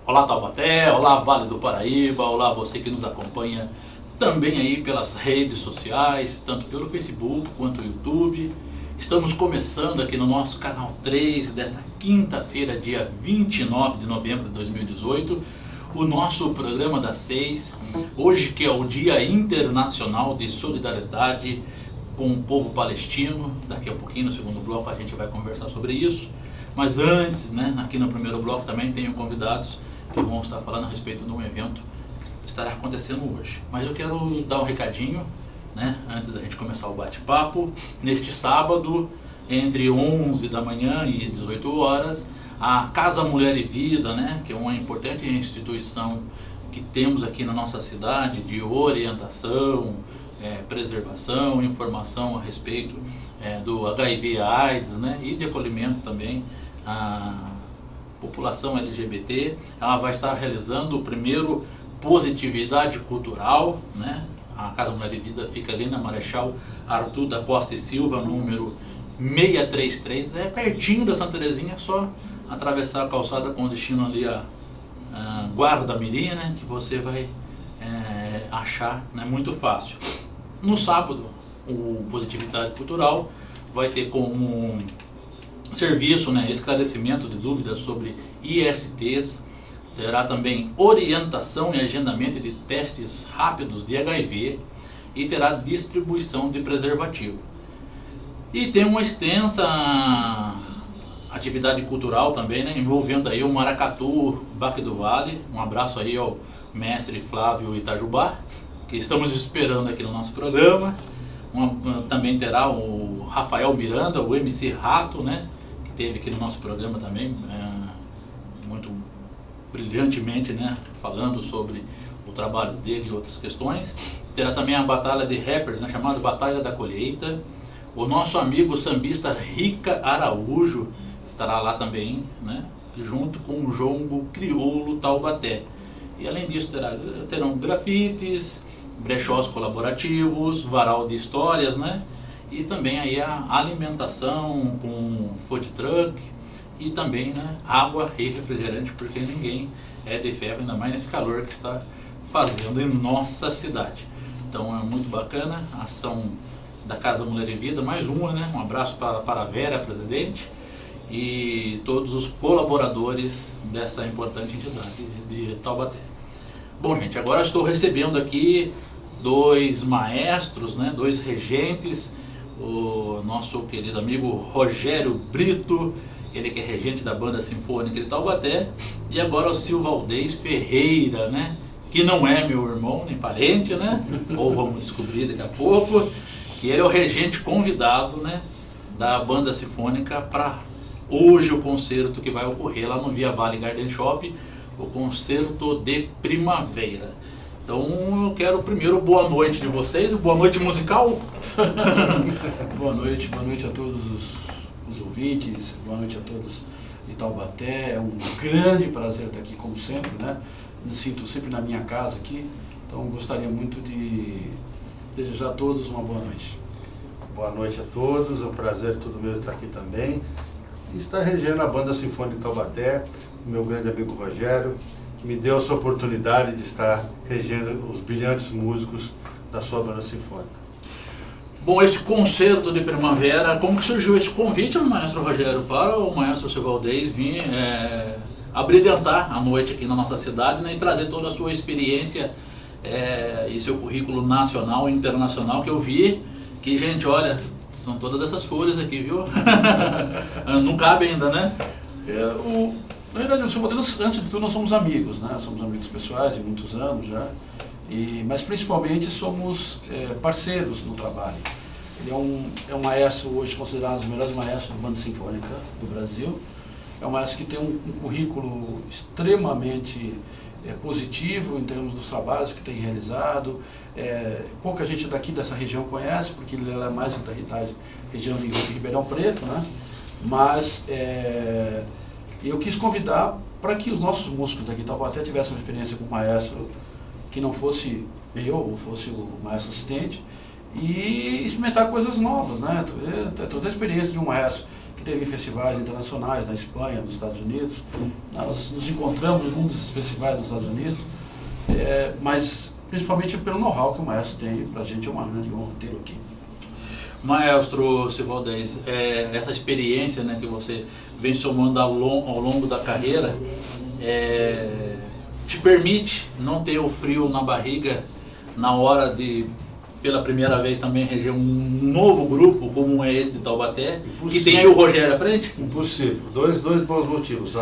Olá Taubaté, olá Vale do Paraíba, olá você que nos acompanha também aí pelas redes sociais, tanto pelo Facebook quanto YouTube. Estamos começando aqui no nosso canal 3 desta quinta-feira, dia 29 de novembro de 2018, o nosso programa das 6, hoje que é o Dia Internacional de Solidariedade com o povo palestino. Daqui a pouquinho, no segundo bloco, a gente vai conversar sobre isso. Mas antes, aqui no primeiro bloco também tenho convidados que vão estar falando a respeito de um evento que estará acontecendo hoje. Mas eu quero dar um recadinho, antes da gente começar o bate-papo. Neste sábado, entre 11 da manhã e 18 horas, a Casa Mulher e Vida, que é uma importante instituição que temos aqui na nossa cidade de orientação, preservação, informação a respeito do HIV/AIDS, e de acolhimento também à população LGBT. Ela vai estar realizando o primeiro Positividade Cultural, A Casa Mulher e Vida fica ali na Marechal Arthur da Costa e Silva, número 633, é pertinho da Santa Terezinha, só atravessar a calçada com destino ali a Guarda-Mirim, que você vai achar, muito fácil. No sábado, o Positividade Cultural vai ter como serviço, esclarecimento de dúvidas sobre ISTs, terá também orientação e agendamento de testes rápidos de HIV e terá distribuição de preservativo. E tem uma extensa atividade cultural também, envolvendo aí o Maracatu Baque do Vale. Um abraço aí ao mestre Flávio Itajubá, que estamos esperando aqui no nosso programa. Também terá o Rafael Miranda, o MC Rato, que teve aqui no nosso programa também, muito brilhantemente, falando sobre o trabalho dele e outras questões. Terá também a batalha de rappers, chamada Batalha da Colheita. O nosso amigo sambista Rica Araújo estará lá também, junto com o Jongo Crioulo Taubaté. E além disso terão grafites, brechós colaborativos, varal de histórias, e também aí a alimentação com food truck e também água e refrigerante, porque ninguém é de ferro, ainda mais nesse calor que está fazendo em nossa cidade. Então é muito bacana a ação da Casa Mulher e Vida, mais uma, um abraço para a Vera, a presidente, e todos os colaboradores dessa importante entidade de Taubaté. Bom, gente, agora estou recebendo aqui dois maestros, dois regentes, o nosso querido amigo Rogério Brito, ele que é regente da Banda Sinfônica de Taubaté, e agora o Silvaldez Ferreira, que não é meu irmão, nem parente, ou vamos descobrir daqui a pouco, que ele é o regente convidado, da Banda Sinfônica para hoje o concerto que vai ocorrer lá no Via Vale Garden Shop, o concerto de primavera. Então eu quero primeiro boa noite de vocês, boa noite musical. Boa noite a todos os ouvintes, boa noite a todos de Taubaté. É um grande prazer estar aqui, como sempre, Me sinto sempre na minha casa aqui, então gostaria muito de desejar a todos uma boa noite. Boa noite a todos, é um prazer todo meu estar aqui também. E estar regendo a Banda Sinfônica de Taubaté, o meu grande amigo Rogério, que me deu essa oportunidade de estar regendo os brilhantes músicos da sua Banda Sinfônica. Bom, esse concerto de primavera, como que surgiu esse convite do maestro Rogério para o maestro Silvaldez vir abrilhantar a noite aqui na nossa cidade, e trazer toda a sua experiência e seu currículo nacional e internacional, que eu vi que, gente, olha, são todas essas folhas aqui, viu? Não cabe ainda, Na verdade, o Silvaldez, antes de tudo, nós somos amigos, Somos amigos pessoais de muitos anos já, mas principalmente somos parceiros no trabalho. Ele é um maestro hoje considerado um dos melhores maestros da Banda Sinfônica do Brasil. É um maestro que tem um currículo extremamente positivo em termos dos trabalhos que tem realizado. Pouca gente daqui dessa região conhece, porque ele é mais da região de Ribeirão Preto, Mas eu quis convidar para que os nossos músicos daqui de Taubaté tivessem uma experiência com um maestro que não fosse eu ou fosse o maestro assistente, e experimentar coisas novas, trazer a experiência de um maestro que teve em festivais internacionais, na Espanha, nos Estados Unidos. Nós nos encontramos num desses festivais nos Estados Unidos, mas principalmente pelo know-how que o maestro tem. Para a gente é uma grande honra tê-lo aqui. Maestro Silvaldez, essa experiência, né, que você vem somando ao longo da carreira, te permite não ter o frio na barriga na hora de, pela primeira vez, também reger um novo grupo como é esse de Taubaté, que tem aí o Rogério à frente? Impossível. Dois bons motivos.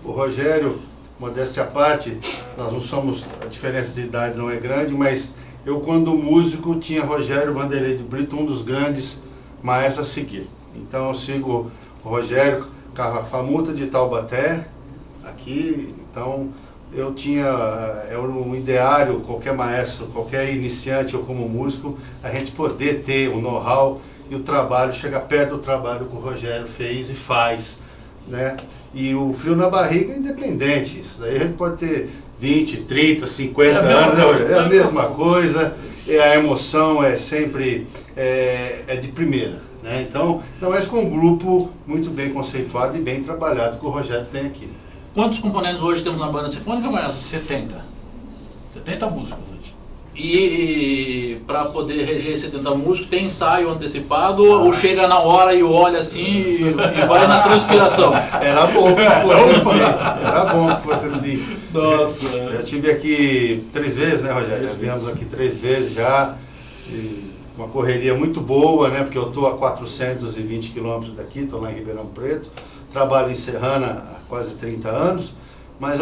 O Rogério, modéstia à parte, nós não somos, a diferença de idade não é grande, mas eu, quando músico, tinha Rogério Vanderlei de Brito, um dos grandes maestros a seguir. Então eu sigo o Rogério, Famuta de Taubaté, aqui. Então eu tinha, era um ideário, qualquer maestro, qualquer iniciante ou como músico, a gente poder ter o know-how e o trabalho, chegar perto do trabalho que o Rogério fez e faz, né? E o frio na barriga é independente, isso daí a gente pode ter 20, 30, 50 anos, é a mesma coisa, a emoção é sempre de primeira, né? Então, não é com um grupo muito bem conceituado e bem trabalhado que o Rogério tem aqui. Quantos componentes hoje temos na banda sinfônica, Maestro? 70 músicos hoje. E para poder reger 70 músicos, tem ensaio antecipado ou chega na hora e olha assim e vai na transpiração? Era bom que fosse assim. Era bom que fosse assim. Nossa. Eu estive aqui 3 vezes, né, Rogério? Já viemos aqui 3 vezes já. Uma correria muito boa, né? Porque eu estou a 420 quilômetros daqui, estou lá em Ribeirão Preto. Trabalho em Serrana há quase 30 anos. Mas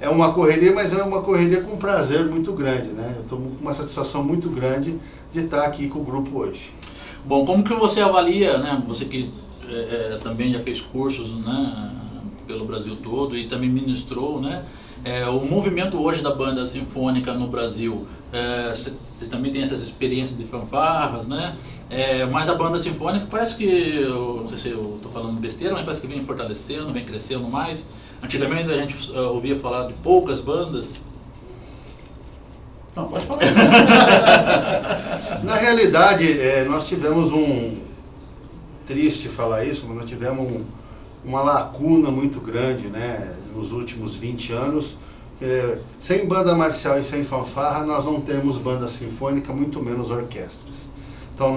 é uma correria, mas é uma correria com um prazer muito grande, né? Eu estou com uma satisfação muito grande de estar aqui com o grupo hoje. Bom, como que você avalia, né? Você que também já fez cursos, né, pelo Brasil todo e também ministrou, né? O movimento hoje da banda sinfônica no Brasil, vocês também têm essas experiências de fanfarras, né? Mas a banda sinfônica parece que, não sei se eu estou falando besteira, mas parece que vem fortalecendo, vem crescendo mais. Antigamente a gente ouvia falar de poucas bandas. Não, pode falar. Na realidade, nós tivemos triste falar isso, mas nós tivemos uma lacuna muito grande, né, nos últimos 20 anos. Sem banda marcial e sem fanfarra, nós não temos banda sinfônica, muito menos orquestras. Então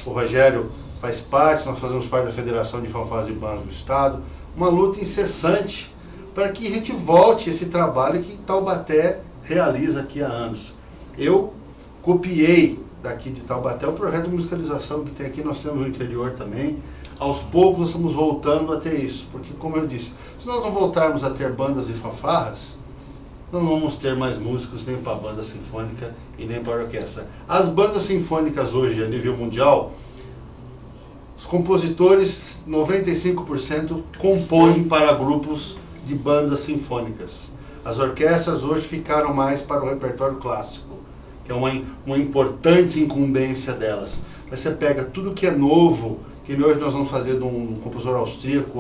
o Rogério faz parte, nós fazemos parte da Federação de Fanfarras e Bandas do Estado, uma luta incessante para que a gente volte esse trabalho que Taubaté realiza aqui há anos. Eu copiei daqui de Taubaté o projeto de musicalização que tem aqui, nós temos no interior também. Aos poucos nós estamos voltando a ter isso, porque, como eu disse, se nós não voltarmos a ter bandas e fanfarras, não vamos ter mais músicos nem para a banda sinfônica e nem para a orquestra. As bandas sinfônicas hoje, a nível mundial, os compositores, 95% compõem para grupos de bandas sinfônicas. As orquestras hoje ficaram mais para o repertório clássico, que é uma importante incumbência delas. Mas você pega tudo que é novo, que hoje nós vamos fazer de um compositor austríaco,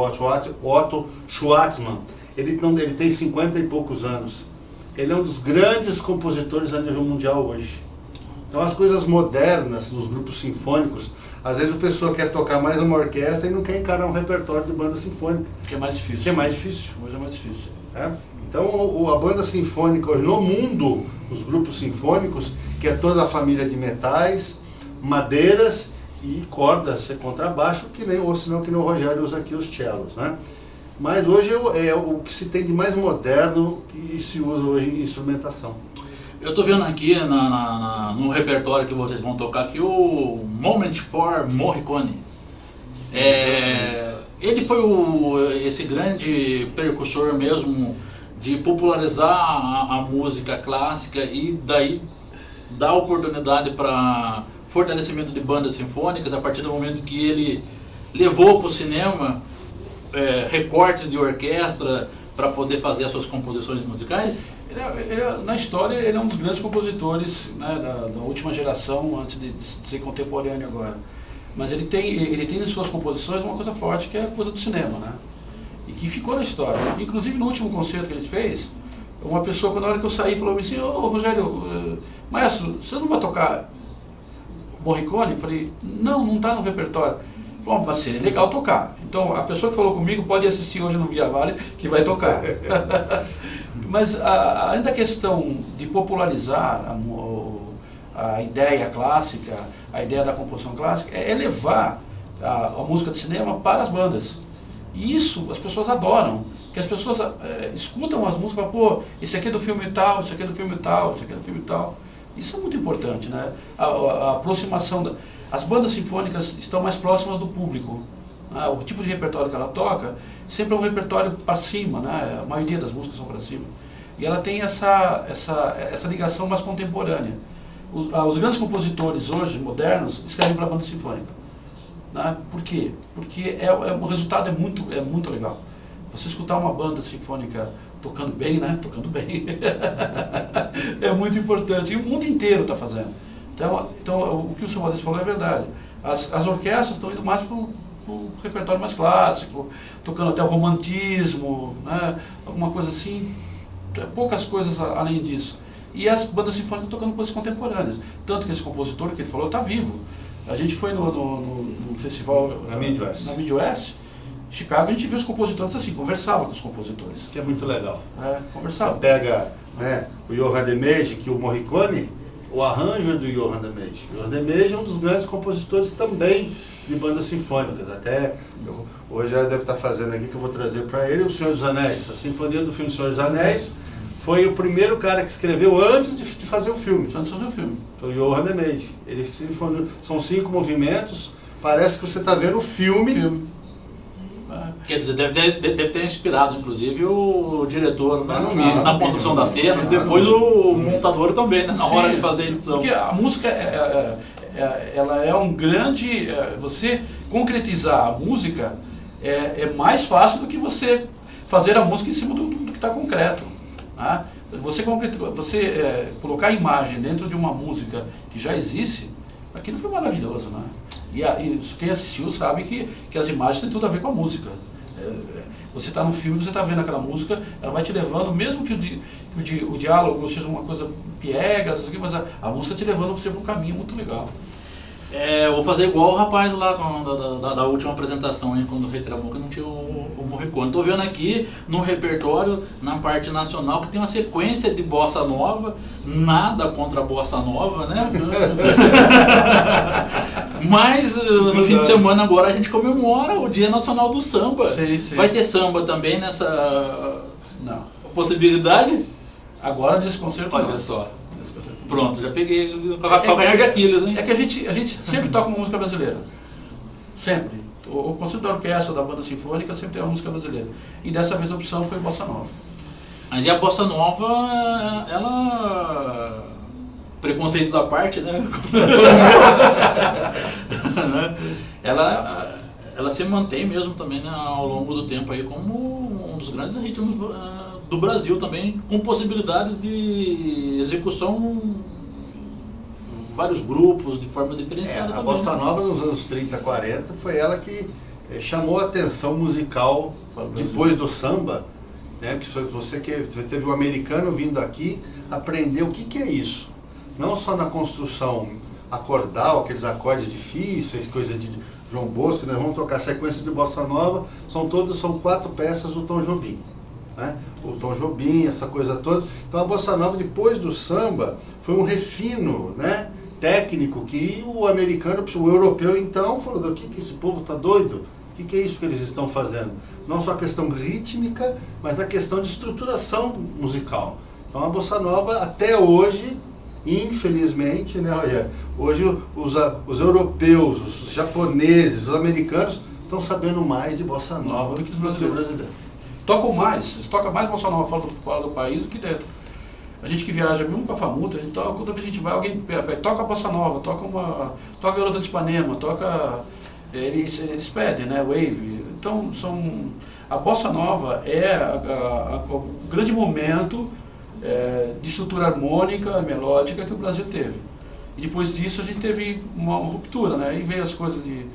Otto Schwarzmann. Ele tem 50 e poucos anos. Ele é um dos grandes compositores a nível mundial hoje. Então as coisas modernas dos grupos sinfônicos, às vezes a pessoa quer tocar mais uma orquestra e não quer encarar um repertório de banda sinfônica. Que é mais difícil. Que é mais difícil. Hoje é mais difícil. Então a banda sinfônica hoje no mundo, os grupos sinfônicos, que é toda a família de metais, madeiras e cordas, contrabaixo, ou senão que nem o Rogério usa aqui os cellos, né? Mas hoje é o que se tem de mais moderno que se usa hoje em instrumentação. Eu estou vendo aqui no repertório que vocês vão tocar aqui o Moment for Morricone. Ele foi esse grande precursor mesmo de popularizar a música clássica e daí dar oportunidade para fortalecimento de bandas sinfônicas a partir do momento que ele levou para o cinema recortes de orquestra para poder fazer as suas composições musicais? Na história, ele é um dos grandes compositores, né, da última geração, antes de ser contemporâneo agora. Mas ele tem em suas composições uma coisa forte, que é a coisa do cinema, né? E que ficou na história. Inclusive, no último concerto que ele fez, uma pessoa, na hora que eu saí, falou assim: ô Rogério, maestro, você não vai tocar Morricone? Eu falei: não está no repertório. Bom, mas seria legal tocar. Então, a pessoa que falou comigo pode assistir hoje no Via Vale, que vai tocar. Mas ainda a questão de popularizar a ideia clássica, a ideia da composição clássica, é levar a música de cinema para as bandas. E isso as pessoas adoram, que as pessoas escutam as músicas e falam, pô, esse aqui é do filme tal, esse aqui é do filme tal, esse aqui é do filme tal. Isso é muito importante, né? A aproximação as bandas sinfônicas estão mais próximas do público. Né? O tipo de repertório que ela toca sempre é um repertório para cima, né? A maioria das músicas são para cima. E ela tem essa ligação mais contemporânea. Os grandes compositores hoje, modernos, escrevem para a banda sinfônica. Né? Por quê? Porque o resultado é muito legal. Você escutar uma banda sinfônica tocando bem, né? Tocando bem. É muito importante. E o mundo inteiro está fazendo. Então, o que o Sr. Modesto falou é verdade. As orquestras estão indo mais para o repertório mais clássico, tocando até o romantismo, né? Alguma coisa assim. Poucas coisas além disso. E as bandas sinfônicas tocando coisas contemporâneas. Tanto que esse compositor que ele falou está vivo. A gente foi no festival na Midwest, Chicago, a gente viu os compositores assim, conversava com os compositores. Que é muito legal. Conversava. Você pega, né, o Johann de Meij, que o Morricone, o arranjo é do Johann de Meij. O Johann de Meij é um dos grandes compositores também de bandas sinfônicas. Até hoje ele deve estar fazendo aqui, que eu vou trazer para ele, o Senhor dos Anéis. A sinfonia do filme Senhor dos Anéis foi o primeiro cara que escreveu antes de fazer o filme. Antes de fazer o filme. Foi o Johann de Meij. Ele sinfoniou, são 5 movimentos, parece que você está vendo o filme. Quer dizer, deve ter inspirado, inclusive, o diretor na construção das cenas, e depois o montador também, né, na hora de fazer a edição. Porque a música, ela é um grande... Você concretizar a música é mais fácil do que você fazer a música em cima do que está concreto. Né? Você colocar a imagem dentro de uma música que já existe, aquilo foi maravilhoso, né? E quem assistiu sabe que as imagens têm tudo a ver com a música. Você está no filme, você está vendo aquela música, ela vai te levando, mesmo que o diálogo seja uma coisa piegas, mas a música te levando você para um caminho muito legal. Eu vou fazer igual o rapaz lá da última apresentação, hein, quando reclamou que não tinha o Morricone. Estou vendo aqui no repertório, na parte nacional, que tem uma sequência de bossa nova, nada contra a bossa nova, né? Mas no fim de semana agora a gente comemora o Dia Nacional do Samba. Sim. Vai ter samba também nessa possibilidade? Agora nesse concerto olha não. Só. Pronto, já peguei o calcanhar de Aquiles, hein? É que a gente sempre toca uma música brasileira. Sempre. O concerto da orquestra, da banda sinfônica, sempre tem uma música brasileira. E dessa vez a opção foi Bossa Nova. Mas e a Bossa Nova, ela... preconceitos à parte, né? ela se mantém mesmo também, né, ao longo do tempo aí como um dos grandes ritmos do Brasil também, com possibilidades de execução em vários grupos, de forma diferenciada também. A Bossa Nova nos anos 30, 40 foi ela que chamou a atenção musical depois do samba, né? Porque você teve um americano vindo aqui aprender o que é isso. Não só na construção acordal, aqueles acordes difíceis, coisa de João Bosco, nós vamos tocar sequência de Bossa Nova, são 4 peças do Tom Jobim. Né? O Tom Jobim, essa coisa toda. Então a Bossa Nova, depois do samba, foi um refino, né, técnico que o americano, o europeu então, falou, o que esse povo está doido? O que é isso que eles estão fazendo? Não só a questão rítmica, mas a questão de estruturação musical. Então a Bossa Nova, até hoje, infelizmente, né, olha, hoje os europeus, os japoneses, os americanos estão sabendo mais de Bossa Nova do que os brasileiros. Tocam mais, eles tocam mais Bossa Nova fora do país do que dentro. A gente que viaja mesmo com a Famuta, toda vez que a gente vai, alguém toca a Bossa Nova, toca a Garota de Ipanema, eles pedem, né, Wave. Então, a Bossa Nova é o grande momento de estrutura harmônica, melódica que o Brasil teve. E depois disso a gente teve uma ruptura, né, e veio as coisas de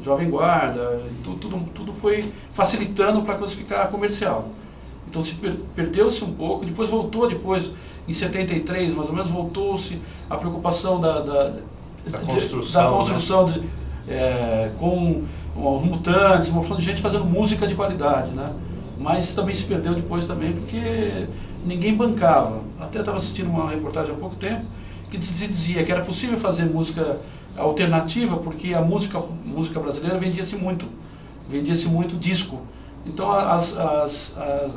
Jovem Guarda, tudo foi facilitando para a coisa ficar comercial. Então se perdeu-se um pouco, depois voltou, em 73 mais ou menos, voltou-se a preocupação da construção, com os Mutantes, uma opção de gente fazendo música de qualidade, né? Mas também se perdeu depois também porque ninguém bancava. Até estava assistindo uma reportagem há pouco tempo que se dizia que era possível fazer música alternativa porque a música brasileira vendia-se muito disco. Então as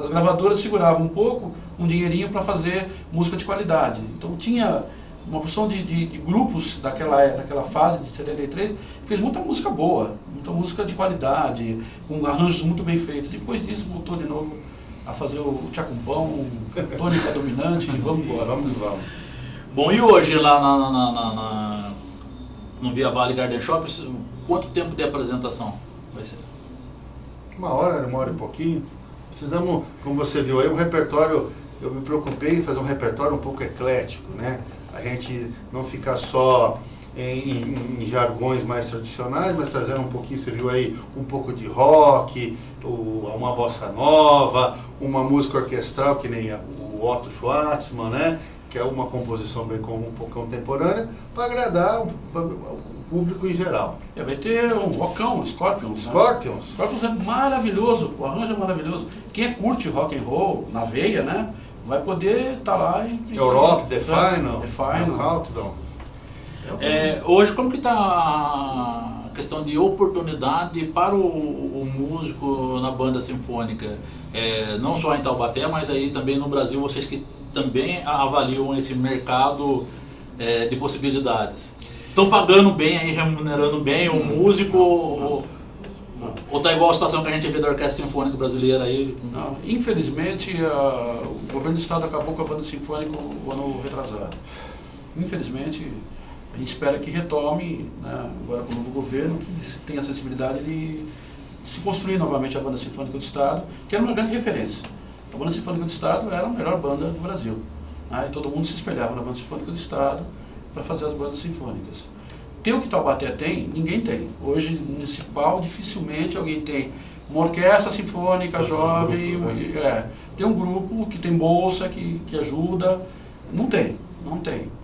gravadoras seguravam um pouco, um dinheirinho para fazer música de qualidade. Então tinha uma porção de grupos daquela fase de 73 que fez muita música boa, muita música de qualidade, com arranjos muito bem feitos. Depois disso voltou de novo a fazer o Tchacumpão, o Tônica Dominante e vamos embora. Vamos. Bom, e hoje lá no Via Vale Garden Shopping, quanto tempo de apresentação vai ser? 1 hora e pouquinho. Fizemos, como você viu aí, um repertório. Eu me preocupei em fazer um repertório um pouco eclético, né? A gente não ficar só em jargões mais tradicionais, mas trazendo um pouquinho, você viu aí, um pouco de rock, uma bossa nova, uma música orquestral, que nem o Otto Schwartzman, né? Que é uma composição bem um pouco contemporânea, para agradar o público em geral. Vai ter um rockão, Scorpions. Scorpions? Né? Scorpions é maravilhoso, o arranjo é maravilhoso. Quem curte rock and roll na veia, né? Vai poder estar lá e... Europe, The Final, Countdown. Hoje, como que está a questão de oportunidade para o músico na banda sinfônica? Não só em Taubaté, mas aí também no Brasil, vocês que também avaliam esse mercado de possibilidades. Estão pagando bem, aí, remunerando bem o músico? Ou está igual a situação que a gente vê da Orquestra Sinfônica Brasileira aí? Não, infelizmente, o governo do estado acabou com a banda sinfônica o ano retrasado. Infelizmente, a gente espera que retome, né, agora com o novo governo, que tenha a sensibilidade de se construir novamente a banda sinfônica do estado, que era uma grande referência. A banda sinfônica do estado era a melhor banda do Brasil. Né, e todo mundo se espelhava na banda sinfônica do estado para fazer as bandas sinfônicas. Ter o que Taubaté tem, ninguém tem. Hoje, municipal, dificilmente alguém tem uma orquestra sinfônica jovem, tem um grupo que tem bolsa, que ajuda. Não tem.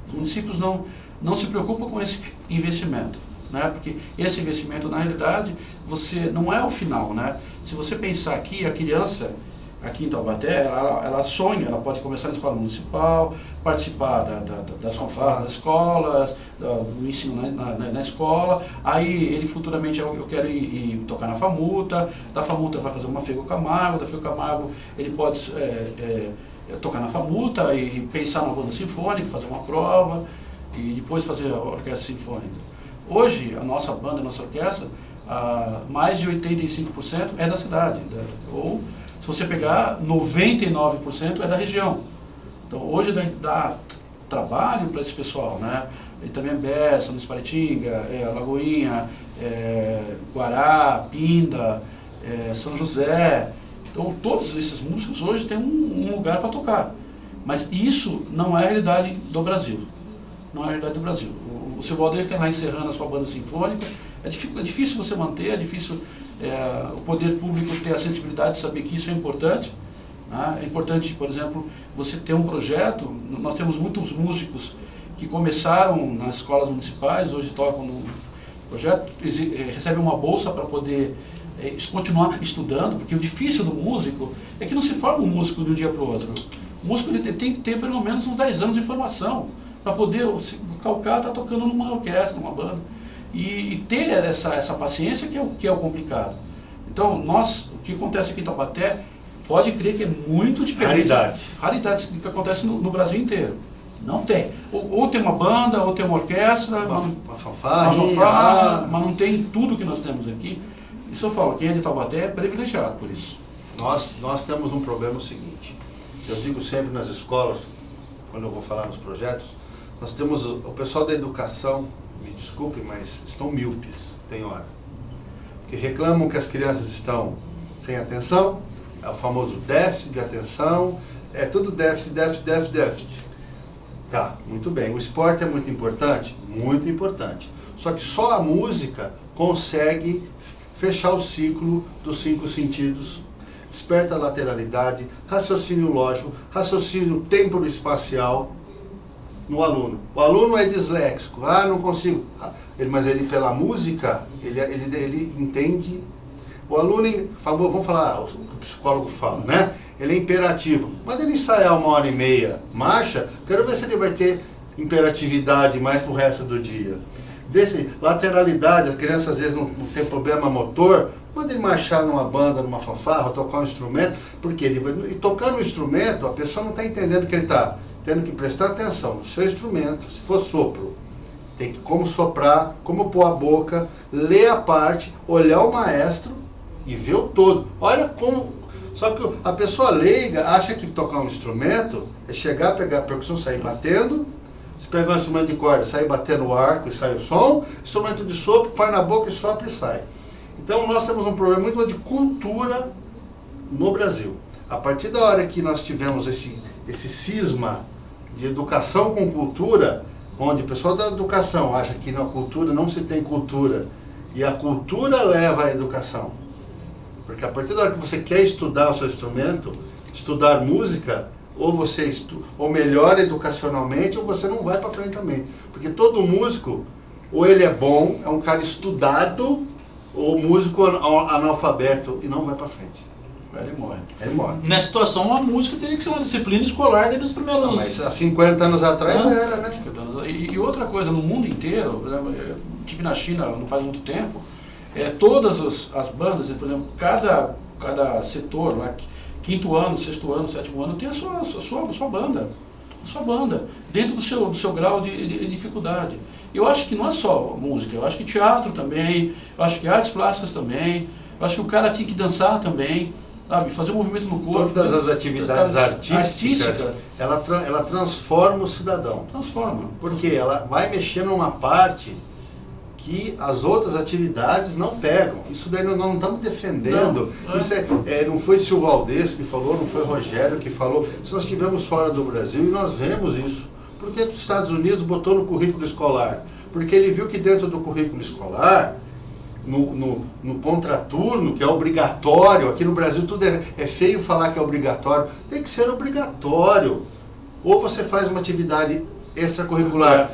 Os municípios não se preocupam com esse investimento, né? Porque esse investimento, na realidade, não é o final, né? Se você pensar aqui, a criança aqui em Taubaté, ela sonha, ela pode começar na escola municipal, participar das fanfarras das escolas, do ensino na escola, aí ele futuramente, eu quero ir tocar na FAMUTA, da FAMUTA vai fazer uma Fego Camargo, da Fego Camargo ele pode tocar na FAMUTA e pensar numa banda sinfônica, fazer uma prova e depois fazer a orquestra sinfônica. Hoje, a nossa banda, a nossa orquestra, mais de 85% é da cidade, ou se você pegar, 99% é da região. Então hoje dá trabalho para esse pessoal, né? Itambé, São Luís Paraitinga, Lagoinha, Guará, Pinda, São José. Então todos esses músicos hoje têm um lugar para tocar. Mas isso não é a realidade do Brasil. Não é a realidade do Brasil. O Silvio Aldeia tem lá encerrando a sua banda sinfônica. É difícil você manter, é difícil o poder público ter a sensibilidade de saber que isso é importante. Né? É importante, por exemplo, você ter um projeto. Nós temos muitos músicos que começaram nas escolas municipais, hoje tocam no projeto, recebem uma bolsa para poder continuar estudando, porque o difícil do músico é que não se forma um músico de um dia para o outro. O músico ele tem que ter pelo menos uns 10 anos de formação para poder calcar, estar tocando numa orquestra, numa banda. E ter essa paciência que é o complicado. Então, o que acontece aqui em Taubaté, pode crer que é muito diferente. Raridade do que acontece no Brasil inteiro. Não tem. Ou tem uma banda, ou tem uma orquestra, uma fanfarra, mas não tem tudo que nós temos aqui. Isso eu falo, quem é de Taubaté é privilegiado por isso. Nós temos um problema o seguinte, eu digo sempre nas escolas, quando eu vou falar nos projetos, nós temos o pessoal da educação, me desculpem, mas estão míopes, tem hora. Porque reclamam que as crianças estão sem atenção, é o famoso déficit de atenção, é tudo déficit. Tá, muito bem. O esporte é muito importante? Muito importante. Só que só a música consegue fechar o ciclo dos 5 sentidos, desperta a lateralidade, raciocínio lógico, raciocínio tempo-espacial. no aluno. O aluno é disléxico, não consigo. Mas ele, pela música, ele entende. O aluno, vamos falar, o psicólogo fala, né? Ele é imperativo. Manda ele ensaiar 1h30, marcha, quero ver se ele vai ter imperatividade mais pro resto do dia. Vê se lateralidade, a criança às vezes não tem problema motor, manda ele marchar numa banda, numa fanfarra, tocar um instrumento, porque ele vai. E tocando o instrumento, a pessoa não está entendendo que ele está tendo que prestar atenção no seu instrumento, se for sopro. Tem que como soprar, como pôr a boca, ler a parte, olhar o maestro e ver o todo. Olha como. Só que a pessoa leiga acha que tocar um instrumento é chegar, pegar a percussão, sair batendo. Se pegar um instrumento de corda, sair batendo o arco e sai o som. Instrumento de sopro, põe na boca e sopra e sai. Então nós temos um problema muito de cultura no Brasil. A partir da hora que nós tivemos esse cisma de educação com cultura, onde o pessoal da educação acha que na cultura não se tem cultura, e a cultura leva à educação. Porque a partir da hora que você quer estudar o seu instrumento, estudar música, ou você ou melhora educacionalmente, ou você não vai para frente também. Porque todo músico, ou ele é bom, é um cara estudado, ou músico analfabeto e não vai para frente. Ele morre. Ele morre. Nessa situação, a música teria que ser uma disciplina escolar desde os primeiros... Mas há 50 anos atrás era, né? E outra coisa, no mundo inteiro, eu estive na China não faz muito tempo, todas as bandas, por exemplo, cada setor, lá, 5º ano, 6º ano, 7º ano, tem a sua banda, dentro do seu grau de dificuldade. Eu acho que não é só música, eu acho que teatro também, eu acho que artes plásticas também, eu acho que o cara tinha que dançar também, sabe, fazer um movimento no corpo. Todas as atividades artísticas, ela transforma o cidadão. Transforma. Porque ela vai mexer numa parte que as outras atividades não pegam. Isso daí nós não estamos defendendo. Não, isso não foi Silvio Valdez que falou, não foi Rogério que falou. Isso nós estivemos fora do Brasil e nós vemos isso. Por que os Estados Unidos botou no currículo escolar? Porque ele viu que dentro do currículo escolar, no contraturno, que é obrigatório, aqui no Brasil tudo é feio falar que é obrigatório, tem que ser obrigatório. Ou você faz uma atividade extracurricular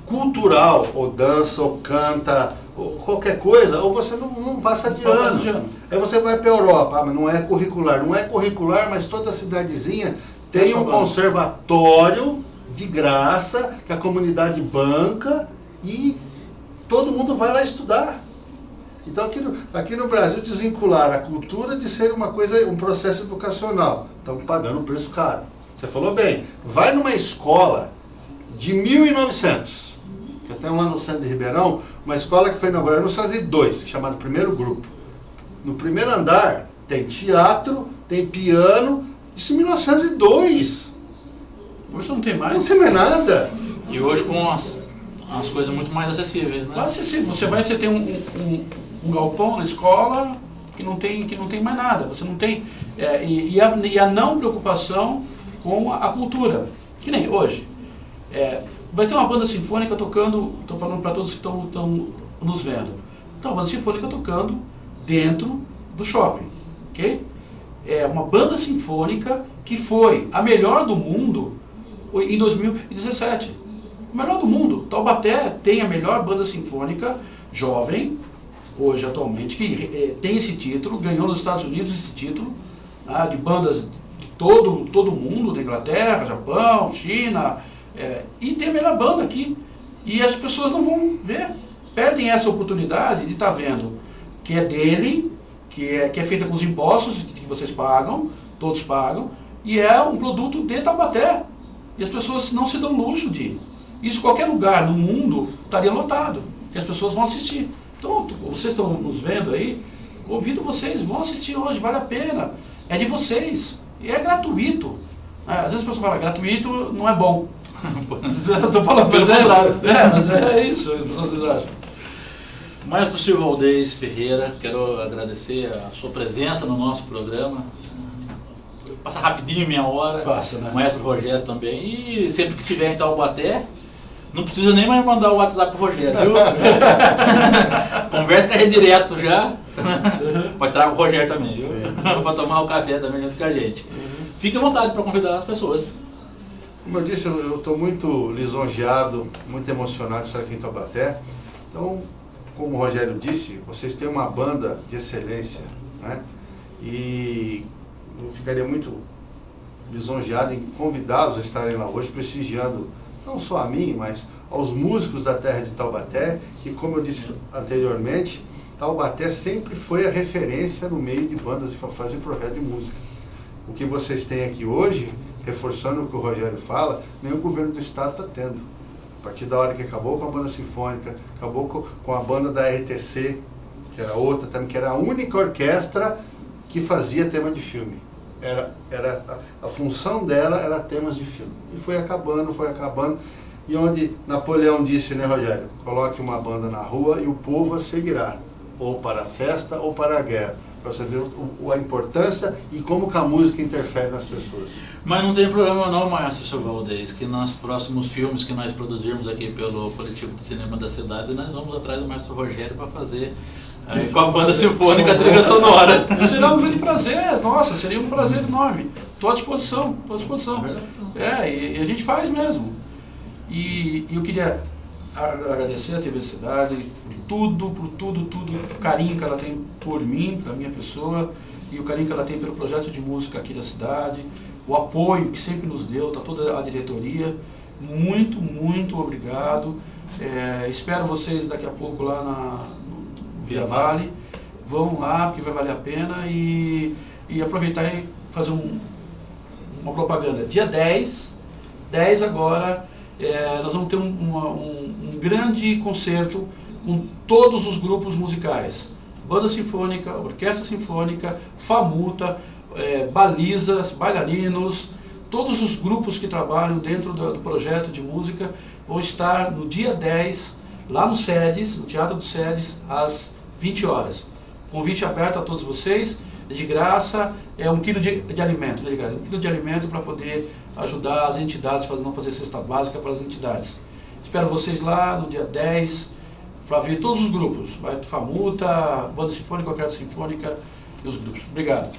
cultural, ou dança, ou canta, ou qualquer coisa, ou você não passa de ano. Aí você vai para a Europa, mas não é curricular. Não é curricular, mas toda cidadezinha tem um conservatório de graça, que a comunidade banca, e todo mundo vai lá estudar. Então aqui no Brasil desvincular a cultura de ser uma coisa, um processo educacional. Estamos pagando um preço caro. Você falou bem, vai numa escola de 1900, que eu tenho lá no centro de Ribeirão, uma escola que foi inaugurada no SASI 2, chamado Primeiro Grupo. No primeiro andar tem teatro, tem piano, isso em 1902. Hoje não tem mais. Não tem mais nada. E hoje com as coisas muito mais acessíveis, né? Acessível. Você tem um galpão na escola que não tem mais nada. Você não tem... e a não preocupação com a cultura. Que nem hoje. Vai ter uma banda sinfônica tocando, estou falando para todos que estão nos vendo. Então, uma banda sinfônica tocando dentro do shopping, ok? É uma banda sinfônica que foi a melhor do mundo em 2017. O melhor do mundo. Taubaté tem a melhor banda sinfônica jovem, hoje atualmente, que tem esse título, ganhou nos Estados Unidos esse título, de bandas de todo o mundo, da Inglaterra, Japão, China... e tem a melhor banda aqui. E as pessoas não vão ver. Perdem essa oportunidade de estar vendo que é dele, que é feita com os impostos que vocês pagam, todos pagam, e é um produto de Taubaté. E as pessoas não se dão luxo de ir. Isso qualquer lugar no mundo estaria lotado, e as pessoas vão assistir. Então, vocês estão nos vendo aí, convido vocês, vão assistir hoje, vale a pena. É de vocês. E é gratuito. Às vezes as pessoas falam, gratuito não é bom. Eu estou falando, pelo contrário. Mas é isso, as pessoas acham. Maestro Silvio Valdez Ferreira, quero agradecer a sua presença no nosso programa. Passa rapidinho minha hora. Passa, né? Maestro Rogério também. E sempre que tiver em Taubaté, não precisa nem mais mandar o WhatsApp pro Rogério, viu? Conversa com ele direto já. Mas traga o Rogério também, viu? Para tomar o café também junto com a gente. Fique à vontade para convidar as pessoas. Como eu disse, eu estou muito lisonjeado, muito emocionado de estar aqui em Taubaté. Então, como o Rogério disse, vocês têm uma banda de excelência, né? E eu ficaria muito lisonjeado em convidá-los a estarem lá hoje, prestigiando não só a mim, mas aos músicos da terra de Taubaté, que, como eu disse anteriormente, Taubaté sempre foi a referência no meio de bandas e fanfarras e projetos de música. O que vocês têm aqui hoje, reforçando o que o Rogério fala, nem o governo do estado está tendo. A partir da hora que acabou com a banda sinfônica, acabou com a banda da RTC, que era outra também, que era a única orquestra que fazia tema de filme. A função dela era temas de filme. E foi acabando. E onde Napoleão disse, né, Rogério? Coloque uma banda na rua e o povo a seguirá, ou para a festa ou para a guerra. Para você ver a importância e como que a música interfere nas pessoas. Mas não tem problema não, Maestro Seu Valdez, que nos próximos filmes que nós produzirmos aqui pelo Coletivo de Cinema da Cidade, nós vamos atrás do Maestro Rogério para fazer com a banda sinfônica a trilha sonora. Será um grande prazer, nossa, seria um prazer enorme. Estou à disposição, e a gente faz mesmo. E eu queria agradecer a TV Cidade por tudo, o carinho que ela tem por mim, pela minha pessoa, e o carinho que ela tem pelo projeto de música aqui da cidade, o apoio que sempre nos deu, tá toda a diretoria. Muito obrigado. Espero vocês daqui a pouco lá no Via Vale. Vão lá, porque vai valer a pena, e aproveitar e fazer uma propaganda. Dia 10 agora, nós vamos ter um grande concerto com todos os grupos musicais. Banda Sinfônica, Orquestra Sinfônica, Famuta, Balizas, Bailarinos, todos os grupos que trabalham dentro do projeto de música vão estar no dia 10, lá no SEDES, no Teatro do SEDES, às 20 horas. Convite aberto a todos vocês, de graça, é 1 quilo de alimento, né, de graça, 1 quilo de alimento para poder ajudar as entidades, não fazer cesta básica para as entidades. Espero vocês lá no dia 10, para ver todos os grupos, vai Famuta, Banda Sinfônica, Orquestra Sinfônica e os grupos. Obrigado.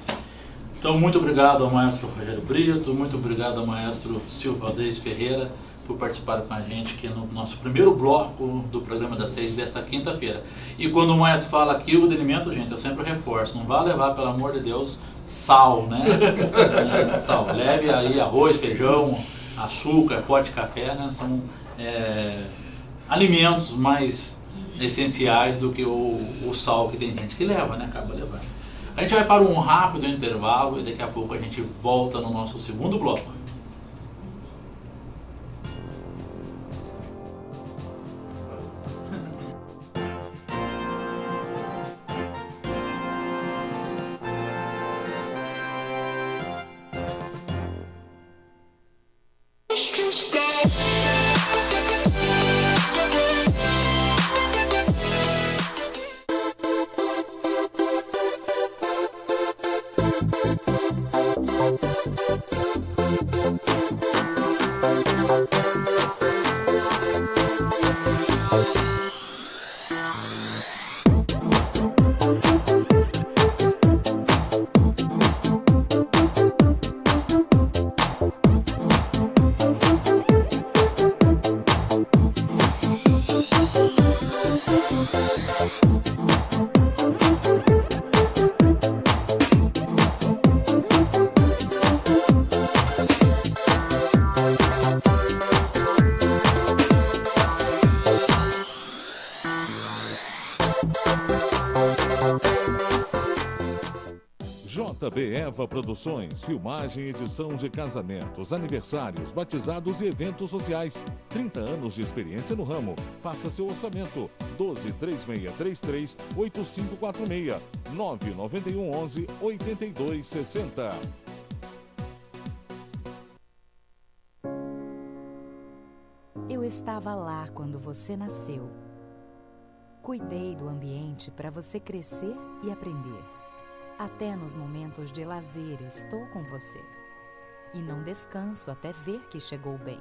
Então, muito obrigado ao Maestro Rogério Brito, muito obrigado ao Maestro Silvio Valdez Ferreira por participar com a gente aqui no nosso primeiro bloco do programa das 6 desta quinta-feira. E quando o Maestro fala quilo de alimento, gente, eu sempre reforço, não vá levar, pelo amor de Deus, sal, né? Sal. Leve aí arroz, feijão, açúcar, pó de café, né? São alimentos mais essenciais do que o sal que tem gente que leva, né? Acaba levando. A gente vai para um rápido intervalo e daqui a pouco a gente volta no nosso segundo bloco. JB Eva Produções, filmagem e edição de casamentos, aniversários, batizados e eventos sociais. 30 anos de experiência no ramo. Faça seu orçamento. 12-3633-8546. 99111-8260. Eu estava lá quando você nasceu. Cuidei do ambiente para você crescer e aprender. Até nos momentos de lazer estou com você. E não descanso até ver que chegou bem.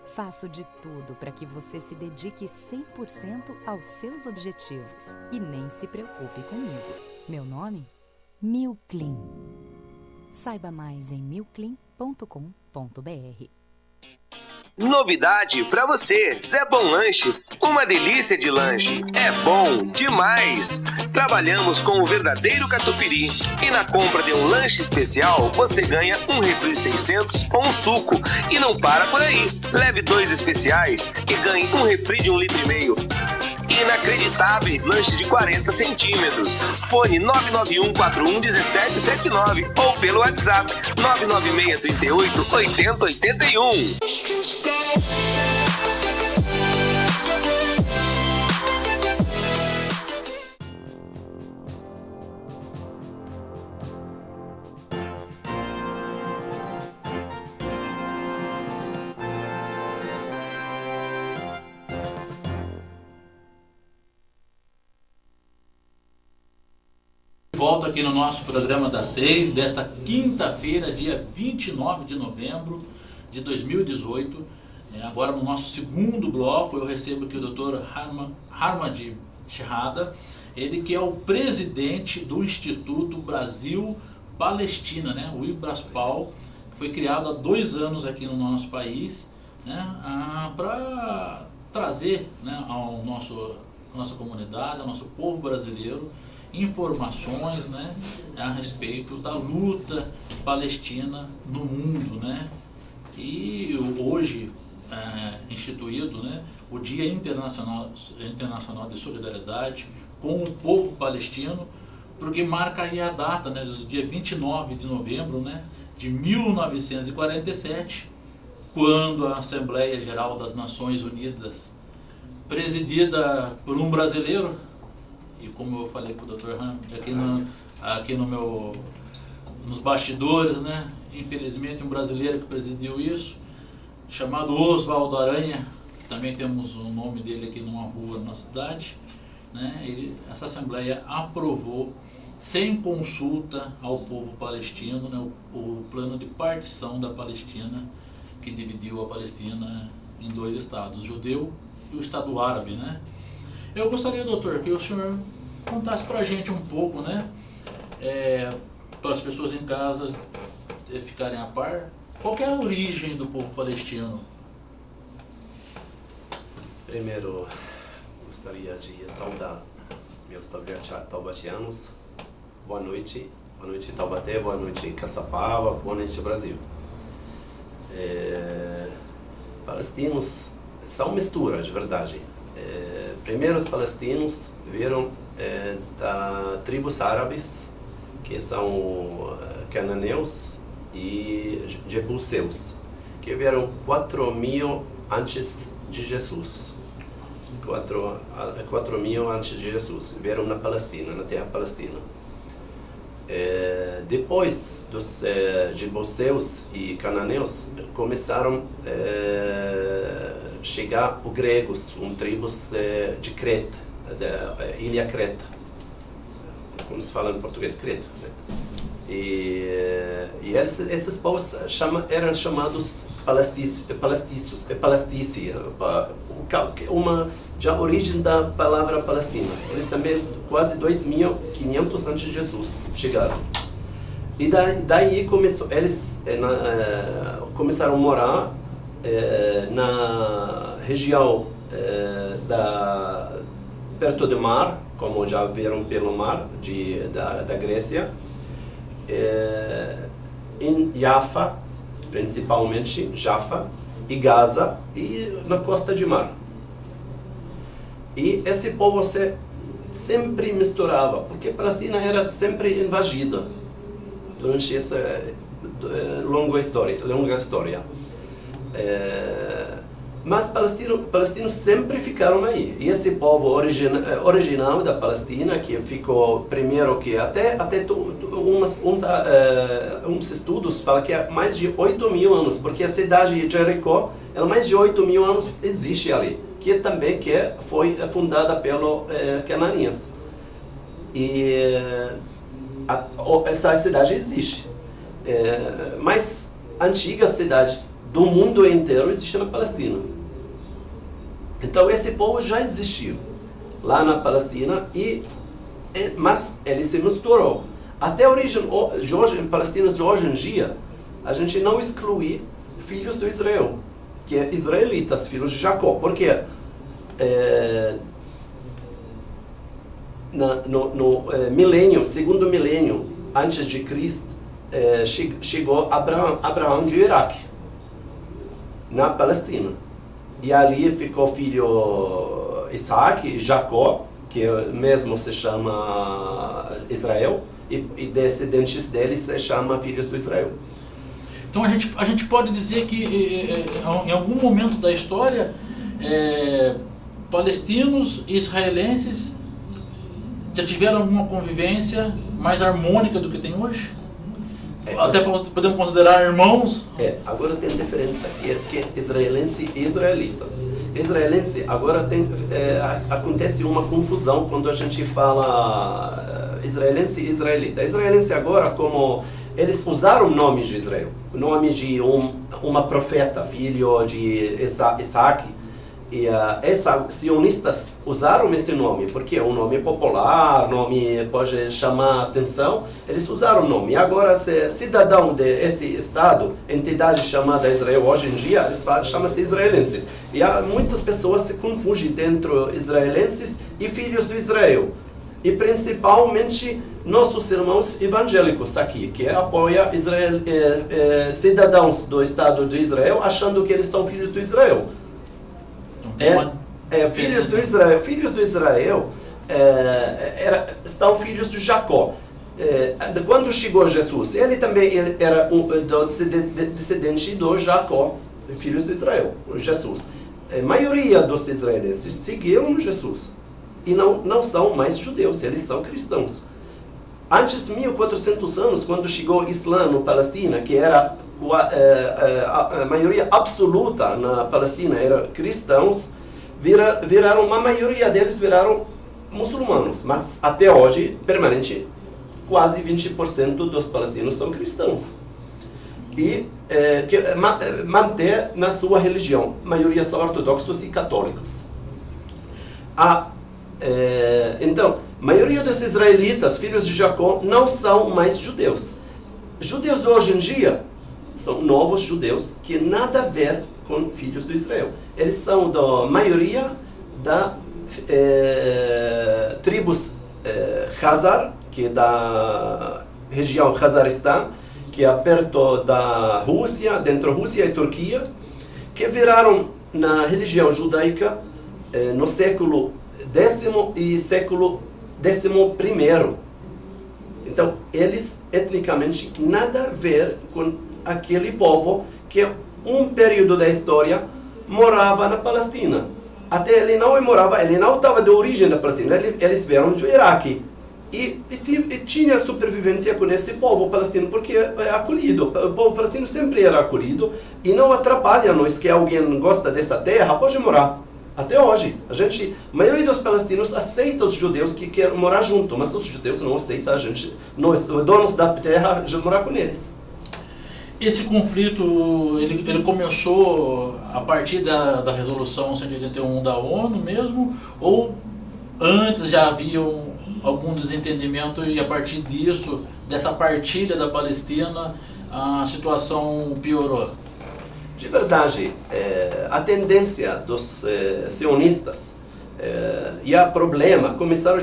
Faço de tudo para que você se dedique 100% aos seus objetivos. E nem se preocupe comigo. Meu nome? Milclean. Saiba mais em milclean.com.br. Novidade pra você, Zé Bom Lanches, uma delícia de lanche, é bom demais! Trabalhamos com o verdadeiro catupiry e na compra de um lanche especial você ganha um refri 600 ou um suco e não para por aí, leve 2 especiais e ganhe um refri de 1,5 litro. Inacreditáveis lanches de 40 centímetros. Fone 991411779 ou pelo WhatsApp 996388081. Volta aqui no nosso programa das 6, desta quinta-feira, dia 29 de novembro de 2018. Agora no nosso segundo bloco eu recebo aqui o Dr. Harmad Shehada, ele que é o presidente do Instituto Brasil-Palestina, né, o IBRASPAL, que foi criado há 2 anos aqui no nosso país, né, para trazer, né, à nossa comunidade, ao nosso povo brasileiro, informações, né, a respeito da luta palestina no mundo, né, e hoje instituído, né, o Dia Internacional de Solidariedade com o povo palestino, porque marca aí a data, né, do dia 29 de novembro, né, de 1947, quando a Assembleia Geral das Nações Unidas, presidida por um brasileiro, e como eu falei para o Dr. Hamid aqui nos bastidores, né, infelizmente um brasileiro que presidiu isso, chamado Oswaldo Aranha, que também temos o nome dele aqui numa rua na cidade, né, essa Assembleia aprovou, sem consulta ao povo palestino, né, o plano de partição da Palestina, que dividiu a Palestina em 2 estados, o judeu e o Estado árabe, né. Eu gostaria, doutor, que o senhor contasse para a gente um pouco, né, para as pessoas em casa ficarem a par, qual que é a origem do povo palestino? Primeiro, gostaria de saudar meus taubatianos. Boa noite Taubaté, boa noite Caçapava, boa noite Brasil. Palestinos são mistura, de verdade. Primeiro os palestinos vieram da tribos árabes, que são cananeus e jebuseus, que vieram 4.000 antes de Jesus. 4.000 antes de Jesus, vieram na Palestina, na terra palestina. Depois dos jebuseus e cananeus, começaram a chegar os gregos, tribos de Creta, da ilha Creta, como se fala em português, Creta, né? E esses povos eram chamados palestícios, já a origem da palavra Palestina. Eles também, quase 2.500 antes de Jesus, chegaram. E daí eles começaram a morar na região perto do mar, como já viram pelo mar da Grécia, em Jaffa, principalmente Jaffa, e Gaza, e na costa de mar. E esse povo sempre misturava, porque a Palestina era sempre invadida durante essa longa história. Mas palestinos sempre ficaram aí. E esse povo original da Palestina, que ficou primeiro, que até uns estudos falam que há mais de 8.000 anos, porque a cidade de Jericó, mais de 8.000 anos existe ali, que também foi fundada pelos cananeus. E essa cidade existe. Mas antigas cidades do mundo inteiro existem na Palestina. Então esse povo já existiu lá na Palestina, mas ele se misturou. Até a origem palestinos de hoje em dia, a gente não exclui filhos do Israel. que é israelitas, filhos de Jacó. Porque no milênio, segundo milênio antes de Cristo, chegou Abraão de Iraque, na Palestina. E ali ficou filho Isaac, Jacó, que mesmo se chama Israel, e descendentes dele se chama filhos do Israel. Então a gente pode dizer que em algum momento da história, palestinos e israelenses já tiveram alguma convivência mais harmônica do que tem hoje? Até podemos considerar irmãos? Agora tem diferença que é israelense e israelita. Israelense, agora acontece uma confusão quando a gente fala israelense e israelita. Israelense agora, como eles usaram o nome de Israel, o nome de uma profeta, filho de Isaac, e esses sionistas usaram esse nome, porque é um nome popular, nome pode chamar atenção, eles usaram o nome. E agora, cidadão desse estado, entidade chamada Israel hoje em dia, eles chamam-se israelenses. E há muitas pessoas se confundem dentro israelenses e filhos do Israel. E principalmente nossos irmãos evangélicos aqui, que apoiam cidadãos do Estado de Israel, achando que eles são filhos do Israel. Filhos do Israel estão filhos de Jacó. Quando chegou Jesus, ele também era descendente do Jacó, filhos de Israel, Jesus. A maioria dos israelenses seguiram Jesus e não são mais judeus, eles são cristãos. Antes de 1400 anos, quando chegou o Islã na Palestina, que era a maioria absoluta na Palestina era cristãos, a maioria deles viraram muçulmanos, mas até hoje, permanente, quase 20% dos palestinos são cristãos. E manter na sua religião, a maioria são ortodoxos e católicos. Então, a maioria dos israelitas, filhos de Jacó, não são mais judeus. Judeus hoje em dia são novos judeus que nada a ver com filhos do Israel. Eles são da maioria da tribos Khazar, que é da região Khazaristão, que é perto da Rússia, dentro da Rússia e Turquia, que viraram na religião judaica no século X e século XI. Então, eles etnicamente nada a ver com aquele povo que um período da história morava na Palestina. Até ele não estava de origem da Palestina, eles vieram do Iraque. E tinha sobrevivência com esse povo palestino, porque é acolhido. O povo palestino sempre era acolhido e não atrapalha-nos que alguém gosta dessa terra, pode morar. Até hoje, a maioria dos palestinos aceita os judeus que querem morar junto, mas os judeus não aceitam a gente, nós, donos da terra, morar com eles. Esse conflito, ele começou a partir da resolução 181 da ONU mesmo, ou antes já havia algum desentendimento e a partir disso, dessa partilha da Palestina, a situação piorou? De verdade, a tendência dos sionistas e o problema começaram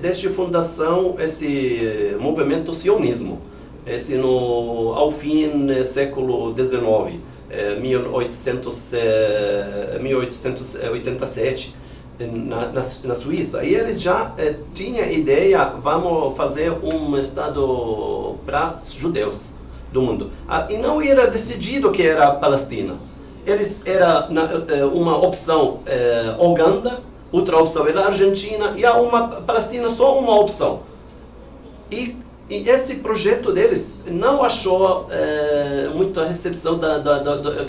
desde a fundação esse movimento sionismo, ao fim do século XIX, 1887, na Suíça. E eles já tinham a ideia, vamos fazer um Estado para os judeus do mundo. E não era decidido que era a Palestina. Era uma opção Uganda, outra opção era a Argentina, e uma Palestina só uma opção. E esse projeto deles não achou muita recepção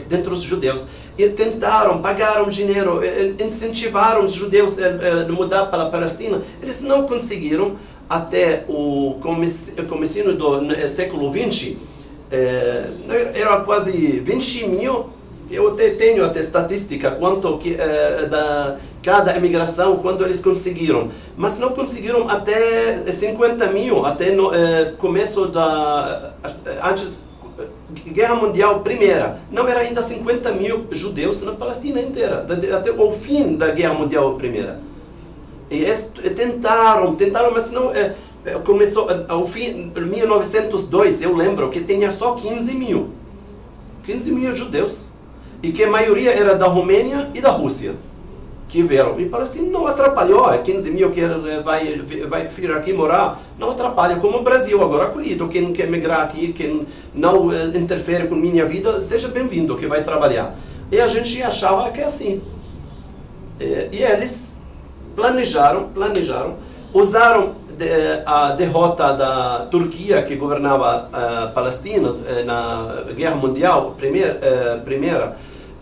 dentro dos judeus. E tentaram, pagaram dinheiro, incentivaram os judeus a mudar para a Palestina. Eles não conseguiram até o comecinho do século XX. Era quase 20 mil, eu tenho até estatística quanto da cada imigração, quando eles conseguiram, mas não conseguiram até 50 mil, até no começo antes Guerra Mundial Primeira, não era ainda 50 mil judeus na Palestina inteira, até o fim da Guerra Mundial Primeira. E tentaram, mas não... começou ao fim, em 1902, eu lembro que tinha só 15 mil judeus, e que a maioria era da Romênia e da Rússia, que vieram. E a Palestina não atrapalhou, 15 mil que vai vir aqui morar, não atrapalha, como o Brasil agora acolhido. Quem quer migrar aqui, quem não interfere com minha vida, seja bem-vindo, que vai trabalhar. E a gente achava que é assim. E eles planejaram, usaram a derrota da Turquia, que governava a Palestina na Guerra Mundial Primeira,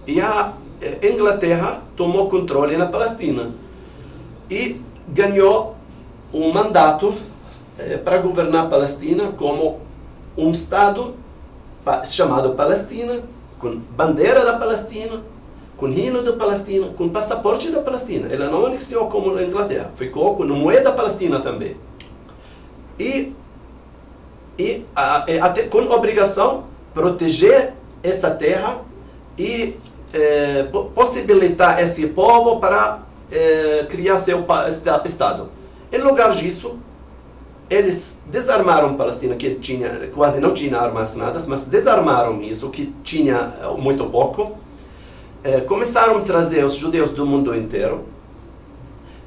e a Inglaterra tomou controle na Palestina e ganhou um mandato para governar a Palestina como um Estado chamado Palestina, com bandeira da Palestina, com hino da Palestina, com passaporte da Palestina. Ela não anexiou como a Inglaterra, ficou com a moeda palestina também. E até com obrigação proteger essa terra e possibilitar esse povo para criar seu Estado. Em lugar disso, eles desarmaram a Palestina, que quase não tinha armas nada, mas desarmaram isso, que tinha muito pouco. Começaram a trazer os judeus do mundo inteiro.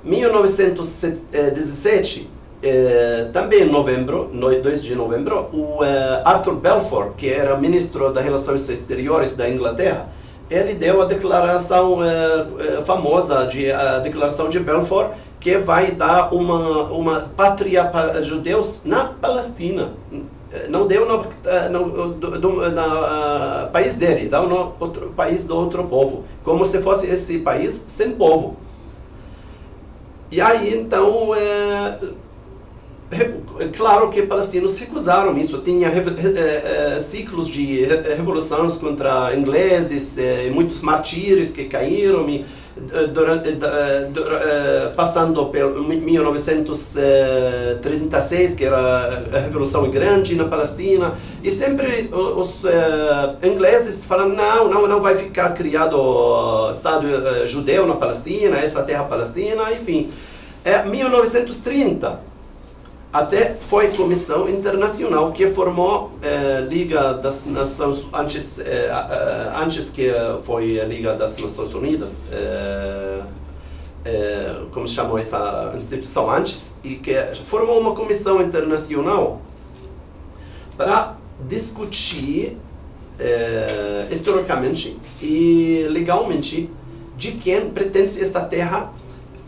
Em 1917, também em novembro, 2 de novembro, o Arthur Balfour, que era ministro das Relações Exteriores da Inglaterra, ele deu a declaração famosa, a declaração de Balfour, que vai dar uma pátria para judeus na Palestina. Não deu no país dele, deu no outro país do outro povo, como se fosse esse país sem povo. E aí, então, claro que os palestinos recusaram isso. Tinha ciclos de revoluções contra ingleses, muitos martírios que caíram, passando pelo 1936, que era a Revolução Grande na Palestina, e sempre os ingleses falam, não vai ficar criado Estado judeu na Palestina, essa terra palestina, enfim. 1930, até foi Comissão Internacional que formou Liga das Nações, antes que foi a Liga das Nações Unidas, como se chamou essa instituição antes, e que formou uma comissão internacional para discutir historicamente e legalmente de quem pertence essa terra.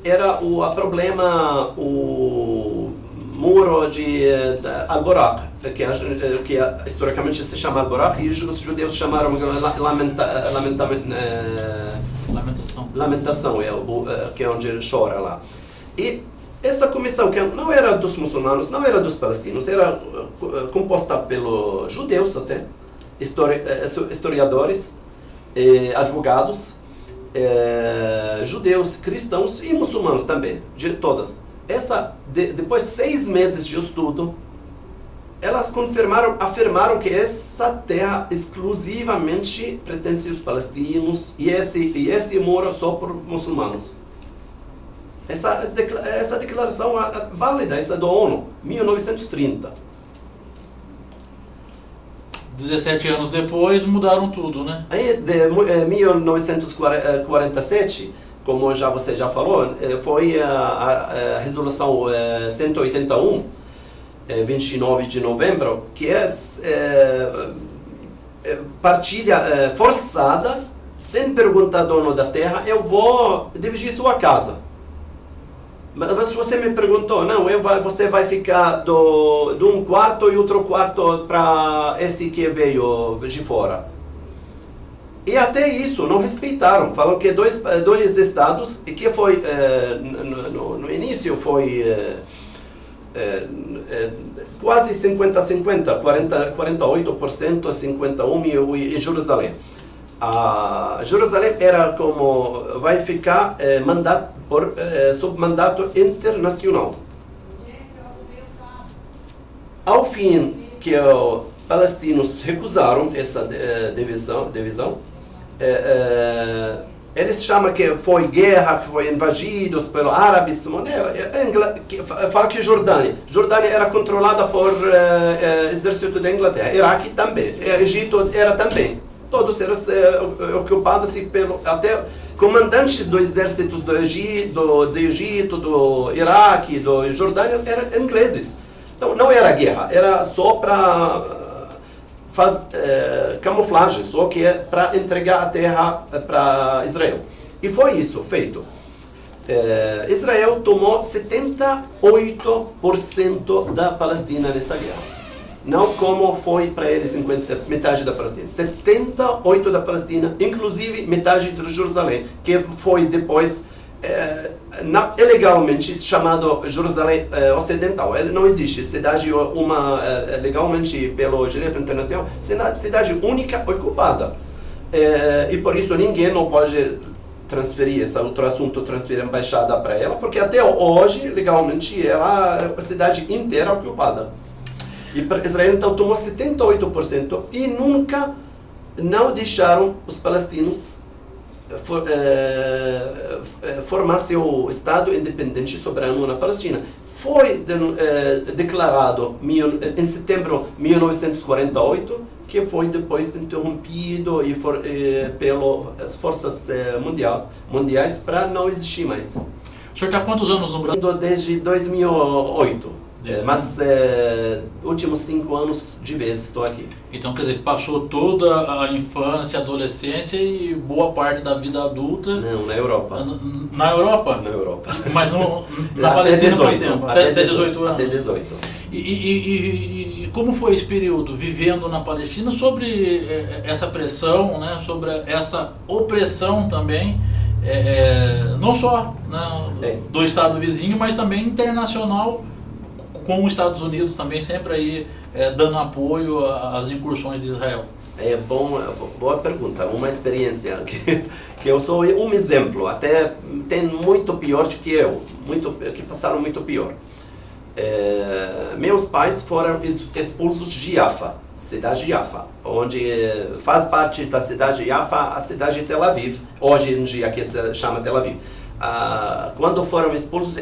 Era o problema, o muro de Al-Buraq, que historicamente se chama Al-Buraq, e os judeus chamaram lamentação, que é onde chora lá. E essa comissão, que não era dos muçulmanos, não era dos palestinos, era composta pelos judeus até, historiadores, advogados, judeus, cristãos e muçulmanos também, de todas. Depois de 6 meses de estudo, elas afirmaram que essa terra exclusivamente pertence aos palestinos e esse muro só por muçulmanos. Essa declaração válida, essa da ONU, 1930. 17 anos depois mudaram tudo, né? Aí, de 1947, como você já falou, foi a resolução 181, 29 de novembro, que é partilha forçada, sem perguntar ao dono da terra, eu vou dividir sua casa. Mas você me perguntou, você vai ficar de um quarto e outro quarto para esse que veio de fora. E até isso não respeitaram. Falam que dois estados, e que foi, no início foi quase 50-50, 48% a 51% e Jerusalém. Jerusalém era como, vai ficar sob mandato internacional. Ao fim que palestinos recusaram essa divisão. Eles chamam que foi guerra, que foi invadidos pelos árabes. Fala que Jordânia era controlada por exército da Inglaterra. Iraque também. Egito era também. Todos eram ocupados até comandantes dos exércitos do Egito, do Iraque, do Jordânia eram ingleses. Então não era guerra, era só para camuflagem, só que é para entregar a terra para Israel. E foi isso feito. Israel tomou 78% da Palestina nesta guerra. Não como foi para eles metade da Palestina. 78% da Palestina, inclusive metade de Jerusalém, que foi depois ilegalmente chamado Jerusalém Ocidental. Ele não existe cidade legalmente pelo direito internacional, cidade única ocupada. E por isso ninguém não pode transferir esse outro assunto, transferir a embaixada para ela, porque até hoje legalmente ela é a cidade inteira ocupada. E Israel então tomou 78% e nunca não deixaram os palestinos formar seu Estado independente soberano na Palestina. Foi declarado em setembro de 1948, que foi depois interrompido pelas forças mundiais para não existir mais. O senhor está há quantos anos no Brasil? Desde 2008. Mas últimos 5 anos de vez estou aqui. Então, quer dizer, passou toda a infância, adolescência e boa parte da vida adulta... Não, na Europa. Na Europa? Na Europa. Mas na Palestina quanto tempo? Até 18 anos? Até 18. E como foi esse período vivendo na Palestina sobre essa pressão, né, sobre essa opressão também, não só do Estado vizinho, mas também internacional, com os Estados Unidos também sempre aí dando apoio às incursões de Israel? Boa pergunta. Uma experiência que eu sou um exemplo. Até tem muito pior do que eu, que passaram muito pior. Meus pais foram expulsos de Jaffa, cidade de Jaffa, onde faz parte da cidade de Jaffa a cidade de Tel Aviv, hoje em dia que se chama Tel Aviv. Quando foram expulsos,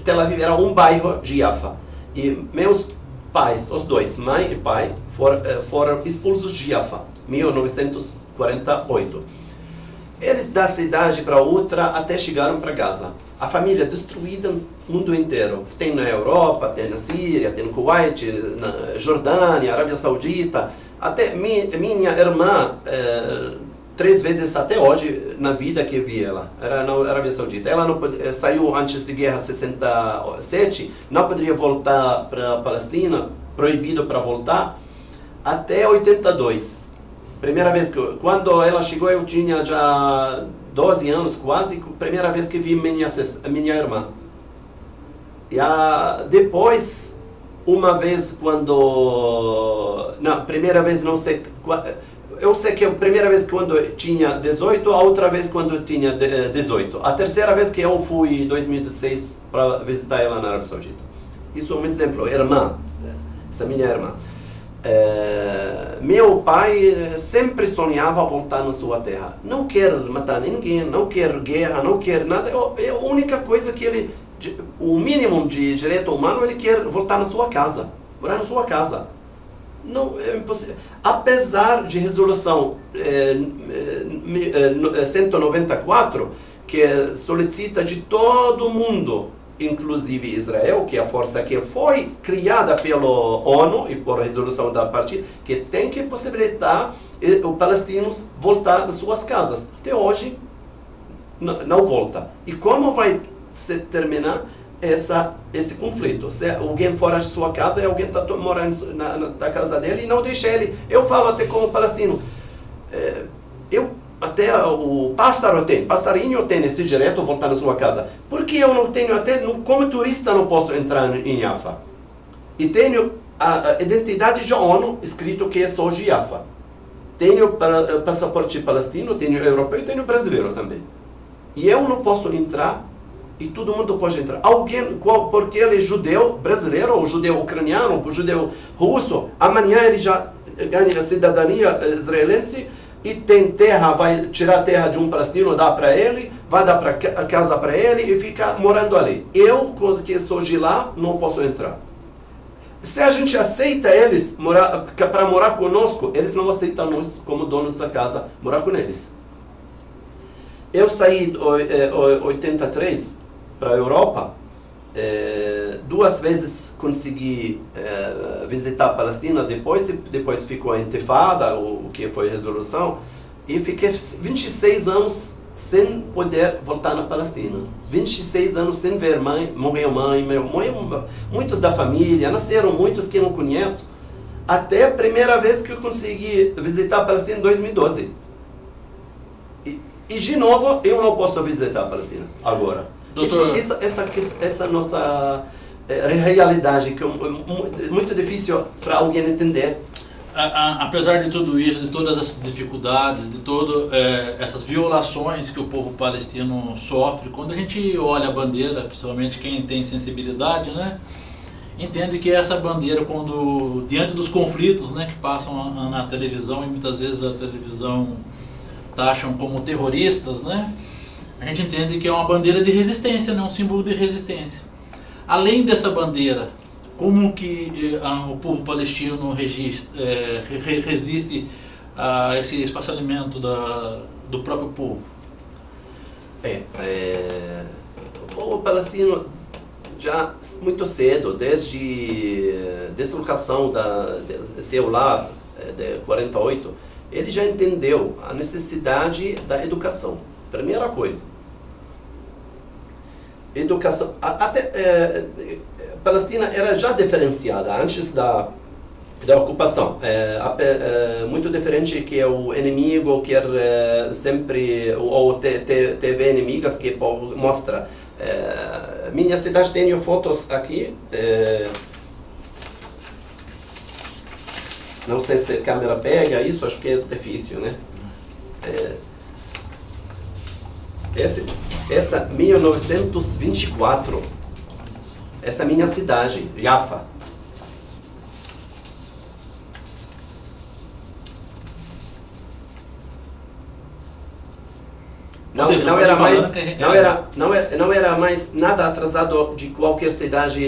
Tel Aviv era um bairro de Jaffa. E meus pais, os dois, mãe e pai, foram expulsos de Jaffa, 1948. Eles da cidade para outra até chegaram para Gaza. A família destruída no mundo inteiro. Tem na Europa, tem na Síria, tem no Kuwait, na Jordânia, Arábia Saudita. Até minha irmã, 3 vezes até hoje na vida que vi ela, era na Arábia Saudita. Ela não saiu antes da guerra 67, não poderia voltar para a Palestina, proibido para voltar, até 82. Primeira vez quando ela chegou eu tinha já 12 anos quase, primeira vez que vi minha irmã. E depois, uma vez primeira vez não sei... Eu sei que a primeira vez quando eu tinha 18, a outra vez quando eu tinha 18. A terceira vez que eu fui em 2016 para visitar ela na Arábia Saudita. Isso é um exemplo, irmã, essa minha irmã. Meu pai sempre sonhava voltar na sua terra. Não quer matar ninguém, não quer guerra, não quer nada. É a única coisa que o mínimo de direito humano, ele quer voltar na sua casa, morar na sua casa. Não, é impossível. Apesar de resolução 194, que solicita de todo mundo, inclusive Israel, que é a força que foi criada pelo ONU e por resolução da partida, que tem que possibilitar os palestinos voltar às suas casas. Até hoje não volta. E como vai se terminar esse conflito? Se alguém fora de sua casa, alguém está morando na casa dele e não deixa ele. Eu falo até como palestino, até o passarinho tem esse direito de voltar na sua casa. Porque eu não tenho, como turista não posso entrar em Jaffa. E tenho a identidade de ONU escrito que sou de Jaffa. Tenho passaporte palestino, tenho europeu e tenho brasileiro também. E eu não posso entrar e todo mundo pode entrar. Alguém, porque ele é judeu brasileiro, ou judeu ucraniano, ou judeu russo, amanhã ele já ganha a cidadania israelense e tem terra, vai tirar a terra de um palestino, dá para ele, vai dar a casa para ele e fica morando ali. Eu, que sou de lá, não posso entrar. Se a gente aceita eles para morar conosco, eles não aceitam nós como donos da casa, morar com eles. Eu saí em 83 para a Europa, 2 vezes consegui visitar a Palestina, depois ficou a Intifada, o que foi a Revolução, e fiquei 26 anos sem poder voltar na Palestina. 26 anos sem ver mãe, morreu muitos da família, nasceram muitos que eu não conheço, até a primeira vez que eu consegui visitar a Palestina em 2012. E de novo, eu não posso visitar a Palestina agora. Doutor... Essa nossa realidade, que é muito difícil para alguém entender. Apesar de tudo isso, de todas essas dificuldades, de todas essas violações que o povo palestino sofre, quando a gente olha a bandeira, principalmente quem tem sensibilidade, né, entende que essa bandeira, quando diante dos conflitos, né, que passam na televisão, e muitas vezes a televisão taxam como terroristas, né, a gente entende que é uma bandeira de resistência, né, um símbolo de resistência. Além dessa bandeira, como que o povo palestino resiste a esse espaçamento do próprio povo? O povo palestino já muito cedo, desde a deslocação seu lar de 48, ele já entendeu a necessidade da educação. Primeira coisa. Educação. Até Palestina era já diferenciada antes da ocupação. Muito diferente que o inimigo quer sempre, ou TV inimigas que mostra. Minha cidade, tenho fotos aqui. Não sei se a câmera pega isso, acho que é difícil, né? Essa 1924. Essa é a minha cidade, Jaffa. Não era mais nada atrasado de qualquer cidade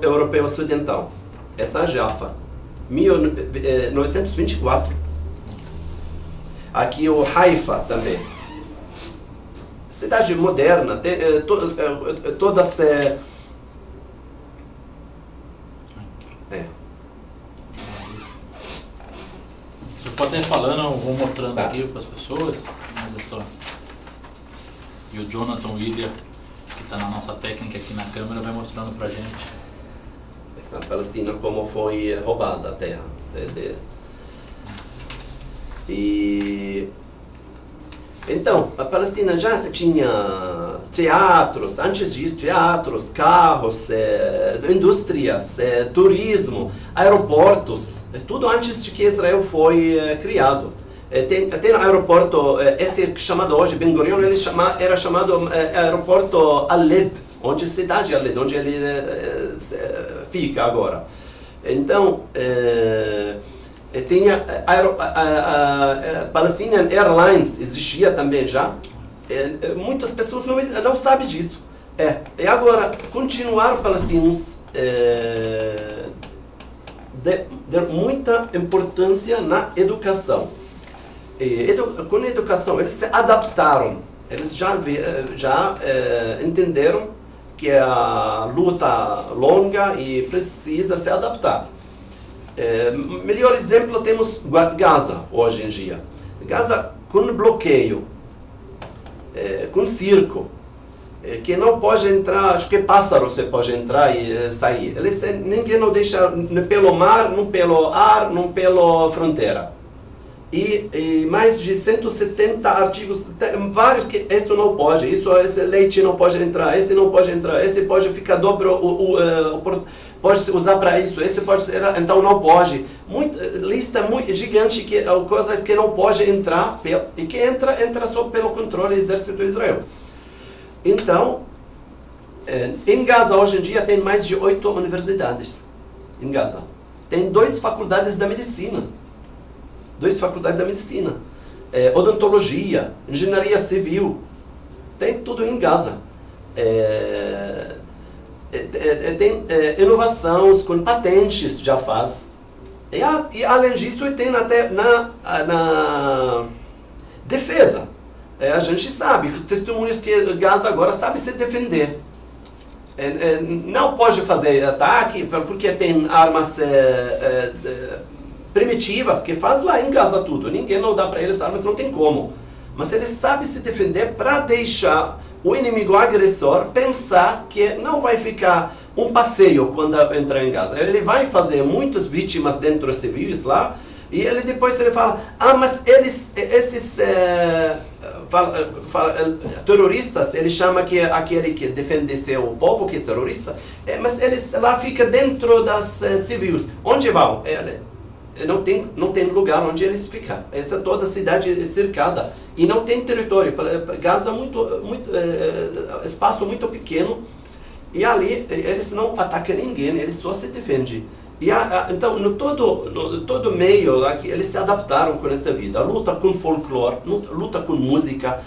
europeia ocidental. Essa é Jaffa, 1924. Aqui o Haifa também. Cidade moderna, todas... Você pode ir falando, eu vou mostrando aqui para as pessoas. Olha só. E o Jonathan William, que está na nossa técnica aqui na câmera, vai mostrando para a gente. Essa Palestina, como foi roubada a terra. Então, a Palestina já tinha teatros, antes disso, carros, indústrias, turismo, aeroportos, tudo antes de que Israel foi criado. Tem um aeroporto, esse chamado hoje Ben Gurion, era chamado aeroporto Al-Led, onde a cidade Al-Led, onde ele fica agora. Então, tinha Palestinian Airlines, existia também já. Muitas pessoas não sabem disso. E agora, continuar palestinos der muita importância na educação. Com a educação, eles se adaptaram. Eles já entenderam que é a luta longa e precisa se adaptar. Melhor exemplo temos Gaza hoje em dia. Gaza com bloqueio, com cerco, que não pode entrar, acho que pássaro você pode entrar e sair. Ninguém não deixa nem pelo mar, nem pelo ar, nem pela fronteira. E mais de 170 artigos, vários que isso não pode, esse leite não pode entrar, esse não pode entrar, esse pode ficar dobro, pode se usar para isso, esse pode ser, então não pode. Lista muito gigante que coisas que não pode entrar e que entra só pelo controle do exército de Israel. Então, em Gaza hoje em dia tem mais de 8 universidades. Em Gaza. Tem 2 faculdades da medicina. 2 faculdades da medicina. Odontologia, engenharia civil. Tem tudo em Gaza. Tem inovações com patentes, já faz. E além disso, tem até na defesa. A gente sabe, testemunhos que Gaza agora sabe se defender. Não pode fazer ataque, porque tem armas primitivas que faz lá em Gaza tudo. Ninguém não dá para eles armas, não tem como. Mas eles sabem se defender para deixar o inimigo agressor pensar que não vai ficar um passeio quando entrar em Gaza. Ele vai fazer muitas vítimas dentro dos civis lá, e ele depois ele fala, mas esses terroristas, ele chama que aquele que defende seu povo que é terrorista, mas eles lá ficam dentro das civis. Onde vão? Não tem lugar onde eles ficam. Essa toda a cidade é cercada e não tem território. Gaza é espaço muito pequeno, e ali eles não atacam ninguém, eles só se defendem. Então, no todo meio, eles se adaptaram com essa vida. Luta com folclore, luta com música,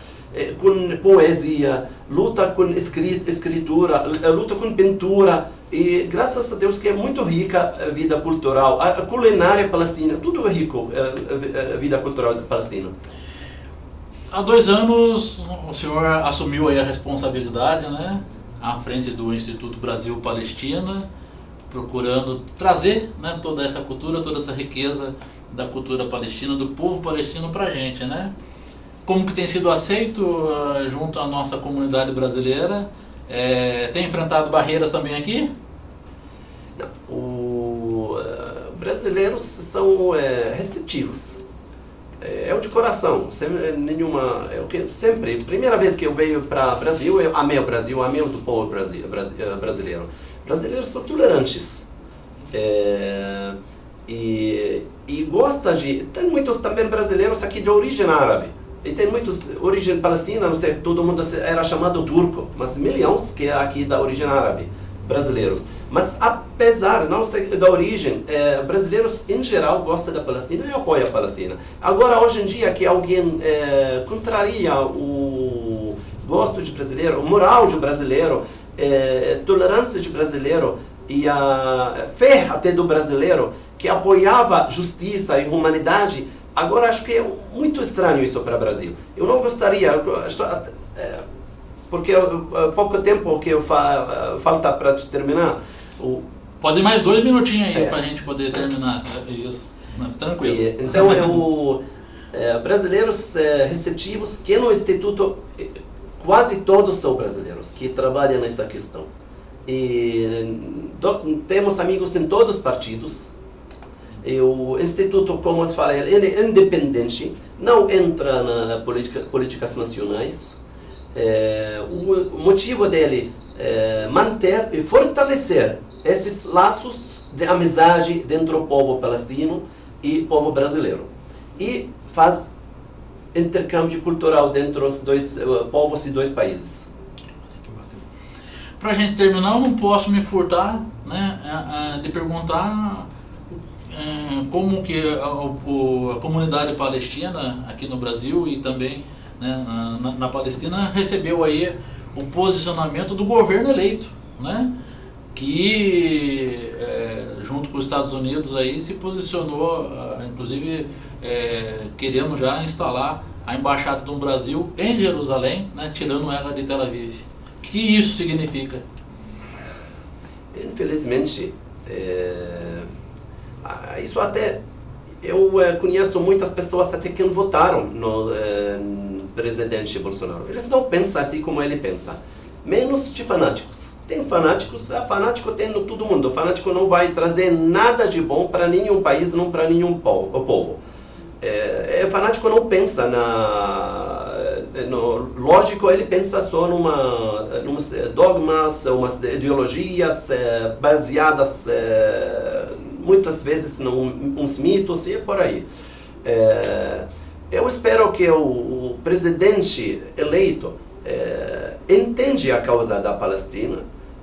com poesia, luta com escritura, luta com pintura. E graças a Deus que é muito rica a vida cultural, a culinária palestina, tudo é rico, a vida cultural palestina. Há 2 anos o senhor assumiu aí a responsabilidade, né, à frente do Instituto Brasil-Palestina, procurando trazer, né, toda essa cultura, toda essa riqueza da cultura palestina, do povo palestino para a gente, né? Como que tem sido aceito junto à nossa comunidade brasileira? Tem enfrentado barreiras também aqui? Brasileiros são receptivos. Eu de coração, sempre, primeira vez que eu veio para o Brasil, eu amei o Brasil, amei o povo brasileiro. Brasileiros são tolerantes. E gosta de... Tem muitos também brasileiros aqui de origem árabe. E tem muitos de origem palestina, não sei, todo mundo era chamado turco, mas milhões que é aqui da origem árabe, brasileiros. Mas apesar não ser da origem, brasileiros em geral gostam da Palestina e apoiam a Palestina. Agora, hoje em dia, que alguém contraria o gosto de brasileiro, o moral de brasileiro, tolerância de brasileiro e a fé até do brasileiro, que apoiava justiça e humanidade, agora acho que é muito estranho isso para o Brasil. Eu não gostaria, porque pouco tempo que falta para terminar. Pode ir mais 2 minutinhos aí para a gente poder terminar. Isso, tranquilo. Então, brasileiros receptivos, que no Instituto quase todos são brasileiros que trabalham nessa questão. E temos amigos em todos os partidos. E o Instituto, como eu falei, ele é independente, não entra na políticas nacionais. O motivo dele é manter e fortalecer esses laços de amizade dentro do povo palestino e povo brasileiro. E faz intercâmbio cultural dentro dos 2 povos e 2 países. Para a gente terminar, eu não posso me furtar, né, de perguntar como que a comunidade palestina aqui no Brasil e também, né, na Palestina recebeu aí o posicionamento do governo eleito, né, que junto com os Estados Unidos aí se posicionou, inclusive querendo já instalar a embaixada do Brasil em Jerusalém, né, tirando ela de Tel Aviv. O que isso significa? Infelizmente, isso até eu conheço muitas pessoas até que votaram no presidente Bolsonaro. Eles não pensam assim como ele pensa, menos de fanáticos. Tem fanáticos, fanático tem no todo mundo. O fanático não vai trazer nada de bom para nenhum país, não para nenhum povo. Fanático não pensa lógico, ele pensa só numas dogmas, umas ideologias baseadas muitas vezes uns mitos e por aí. Eu espero que o presidente eleito entende a causa da Palestina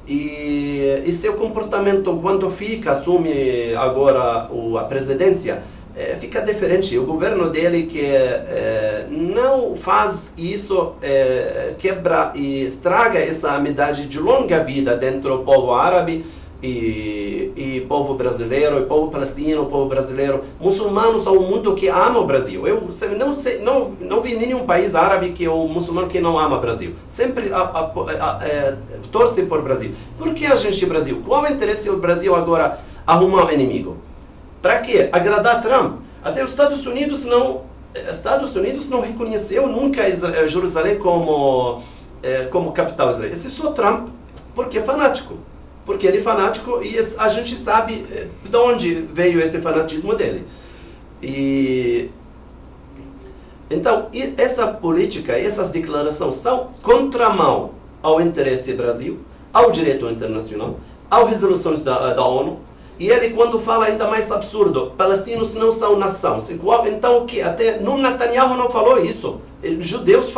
e seu comportamento quando assume agora a presidência fica diferente. O governo dele que não faz isso, quebra e estraga essa amizade de longa vida dentro do povo árabe e povo brasileiro, e povo palestino, povo brasileiro. Muçulmanos são um mundo que ama o Brasil. Eu não vi nenhum país árabe que o muçulmano que não ama o Brasil. Sempre torce por o Brasil. Por que a gente Brasil? Qual o interesse do Brasil agora arrumar um inimigo? Para quê? Agradar Trump. Até os Estados Unidos não reconheceu nunca Jerusalém como capital israelense. Esse é só Trump, porque é fanático. Porque ele é fanático e a gente sabe de onde veio esse fanatismo dele. Então, essa política, essas declarações são contramão ao interesse do Brasil, ao direito internacional, às resoluções da ONU. E ele, quando fala ainda mais absurdo, palestinos não são nação. Então, o que? Até Netanyahu não falou isso. Judeus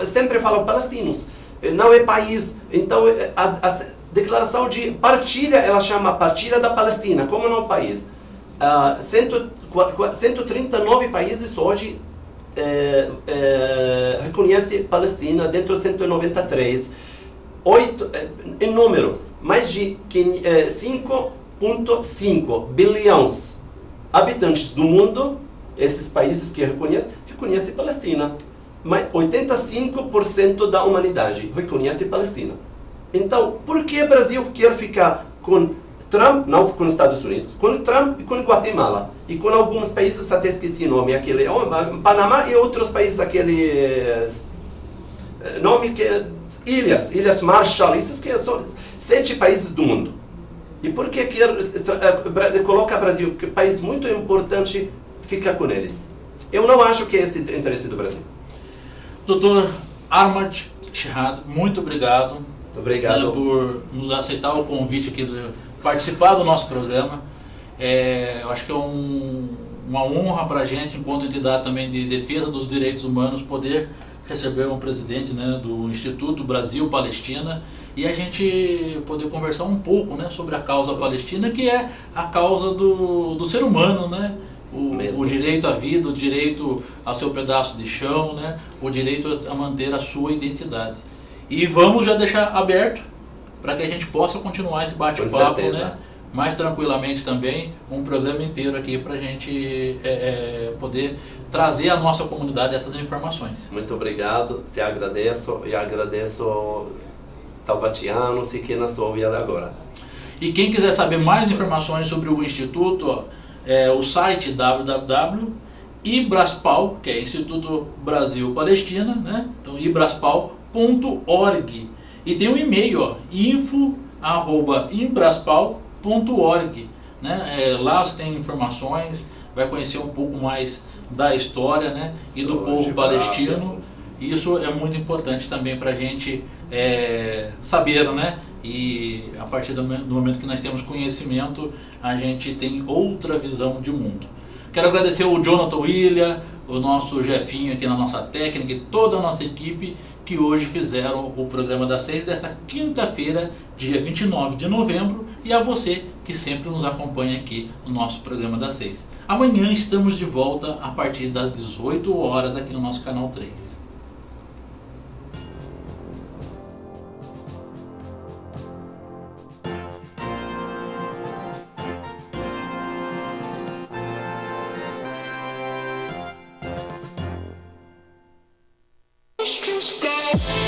sempre falam palestinos. Não é país. Então, a declaração de partilha, ela chama partilha da Palestina, como não país. 139 países hoje reconhecem Palestina, dentro de 193. Em número, mais de 5,5 bilhões habitantes do mundo, esses países que reconhecem Palestina. Mas 85% da humanidade reconhece Palestina. Então, por que o Brasil quer ficar com Trump, não com os Estados Unidos, com Trump e com Guatemala, e com alguns países, até esqueci o nome, Panamá e outros países, Ilhas Marshall, isso que são 7 países do mundo. E por que coloca o Brasil, que é um país muito importante, fica com eles? Eu não acho que é esse o interesse do Brasil. Doutor Ahmad Shihad, muito obrigado. Obrigado por nos aceitar o convite aqui de participar do nosso programa. Eu acho que é uma honra para a gente, enquanto entidade também de defesa dos direitos humanos, poder receber um presidente, né, do Instituto Brasil-Palestina e a gente poder conversar um pouco, né, sobre a causa palestina, que é a causa do ser humano, né? O direito à vida, o direito ao seu pedaço de chão, né? O direito a manter a sua identidade. E vamos já deixar aberto para que a gente possa continuar esse bate-papo, né? Mais tranquilamente também, um programa inteiro aqui para a gente poder trazer à nossa comunidade essas informações. Muito obrigado, te agradeço e agradeço taubatianos e quem nos ouve agora. E quem quiser saber mais informações sobre o Instituto, o site www.ibraspal, que é Instituto Brasil Palestina, né? Então ibraspal.org, e tem um e-mail, info@ibraspal.org, né? Lá você tem informações, vai conhecer um pouco mais da história, né? E do povo palestino. Isso é muito importante também para a gente saber, né? E a partir do momento que nós temos conhecimento, a gente tem outra visão de mundo. Quero agradecer o Jonathan William, o nosso Jefinho aqui na nossa técnica e toda a nossa equipe que hoje fizeram o programa das 6 desta quinta-feira, dia 29 de novembro, e a você que sempre nos acompanha aqui no nosso programa das 6. Amanhã estamos de volta a partir das 18 horas aqui no nosso canal 3. Stop.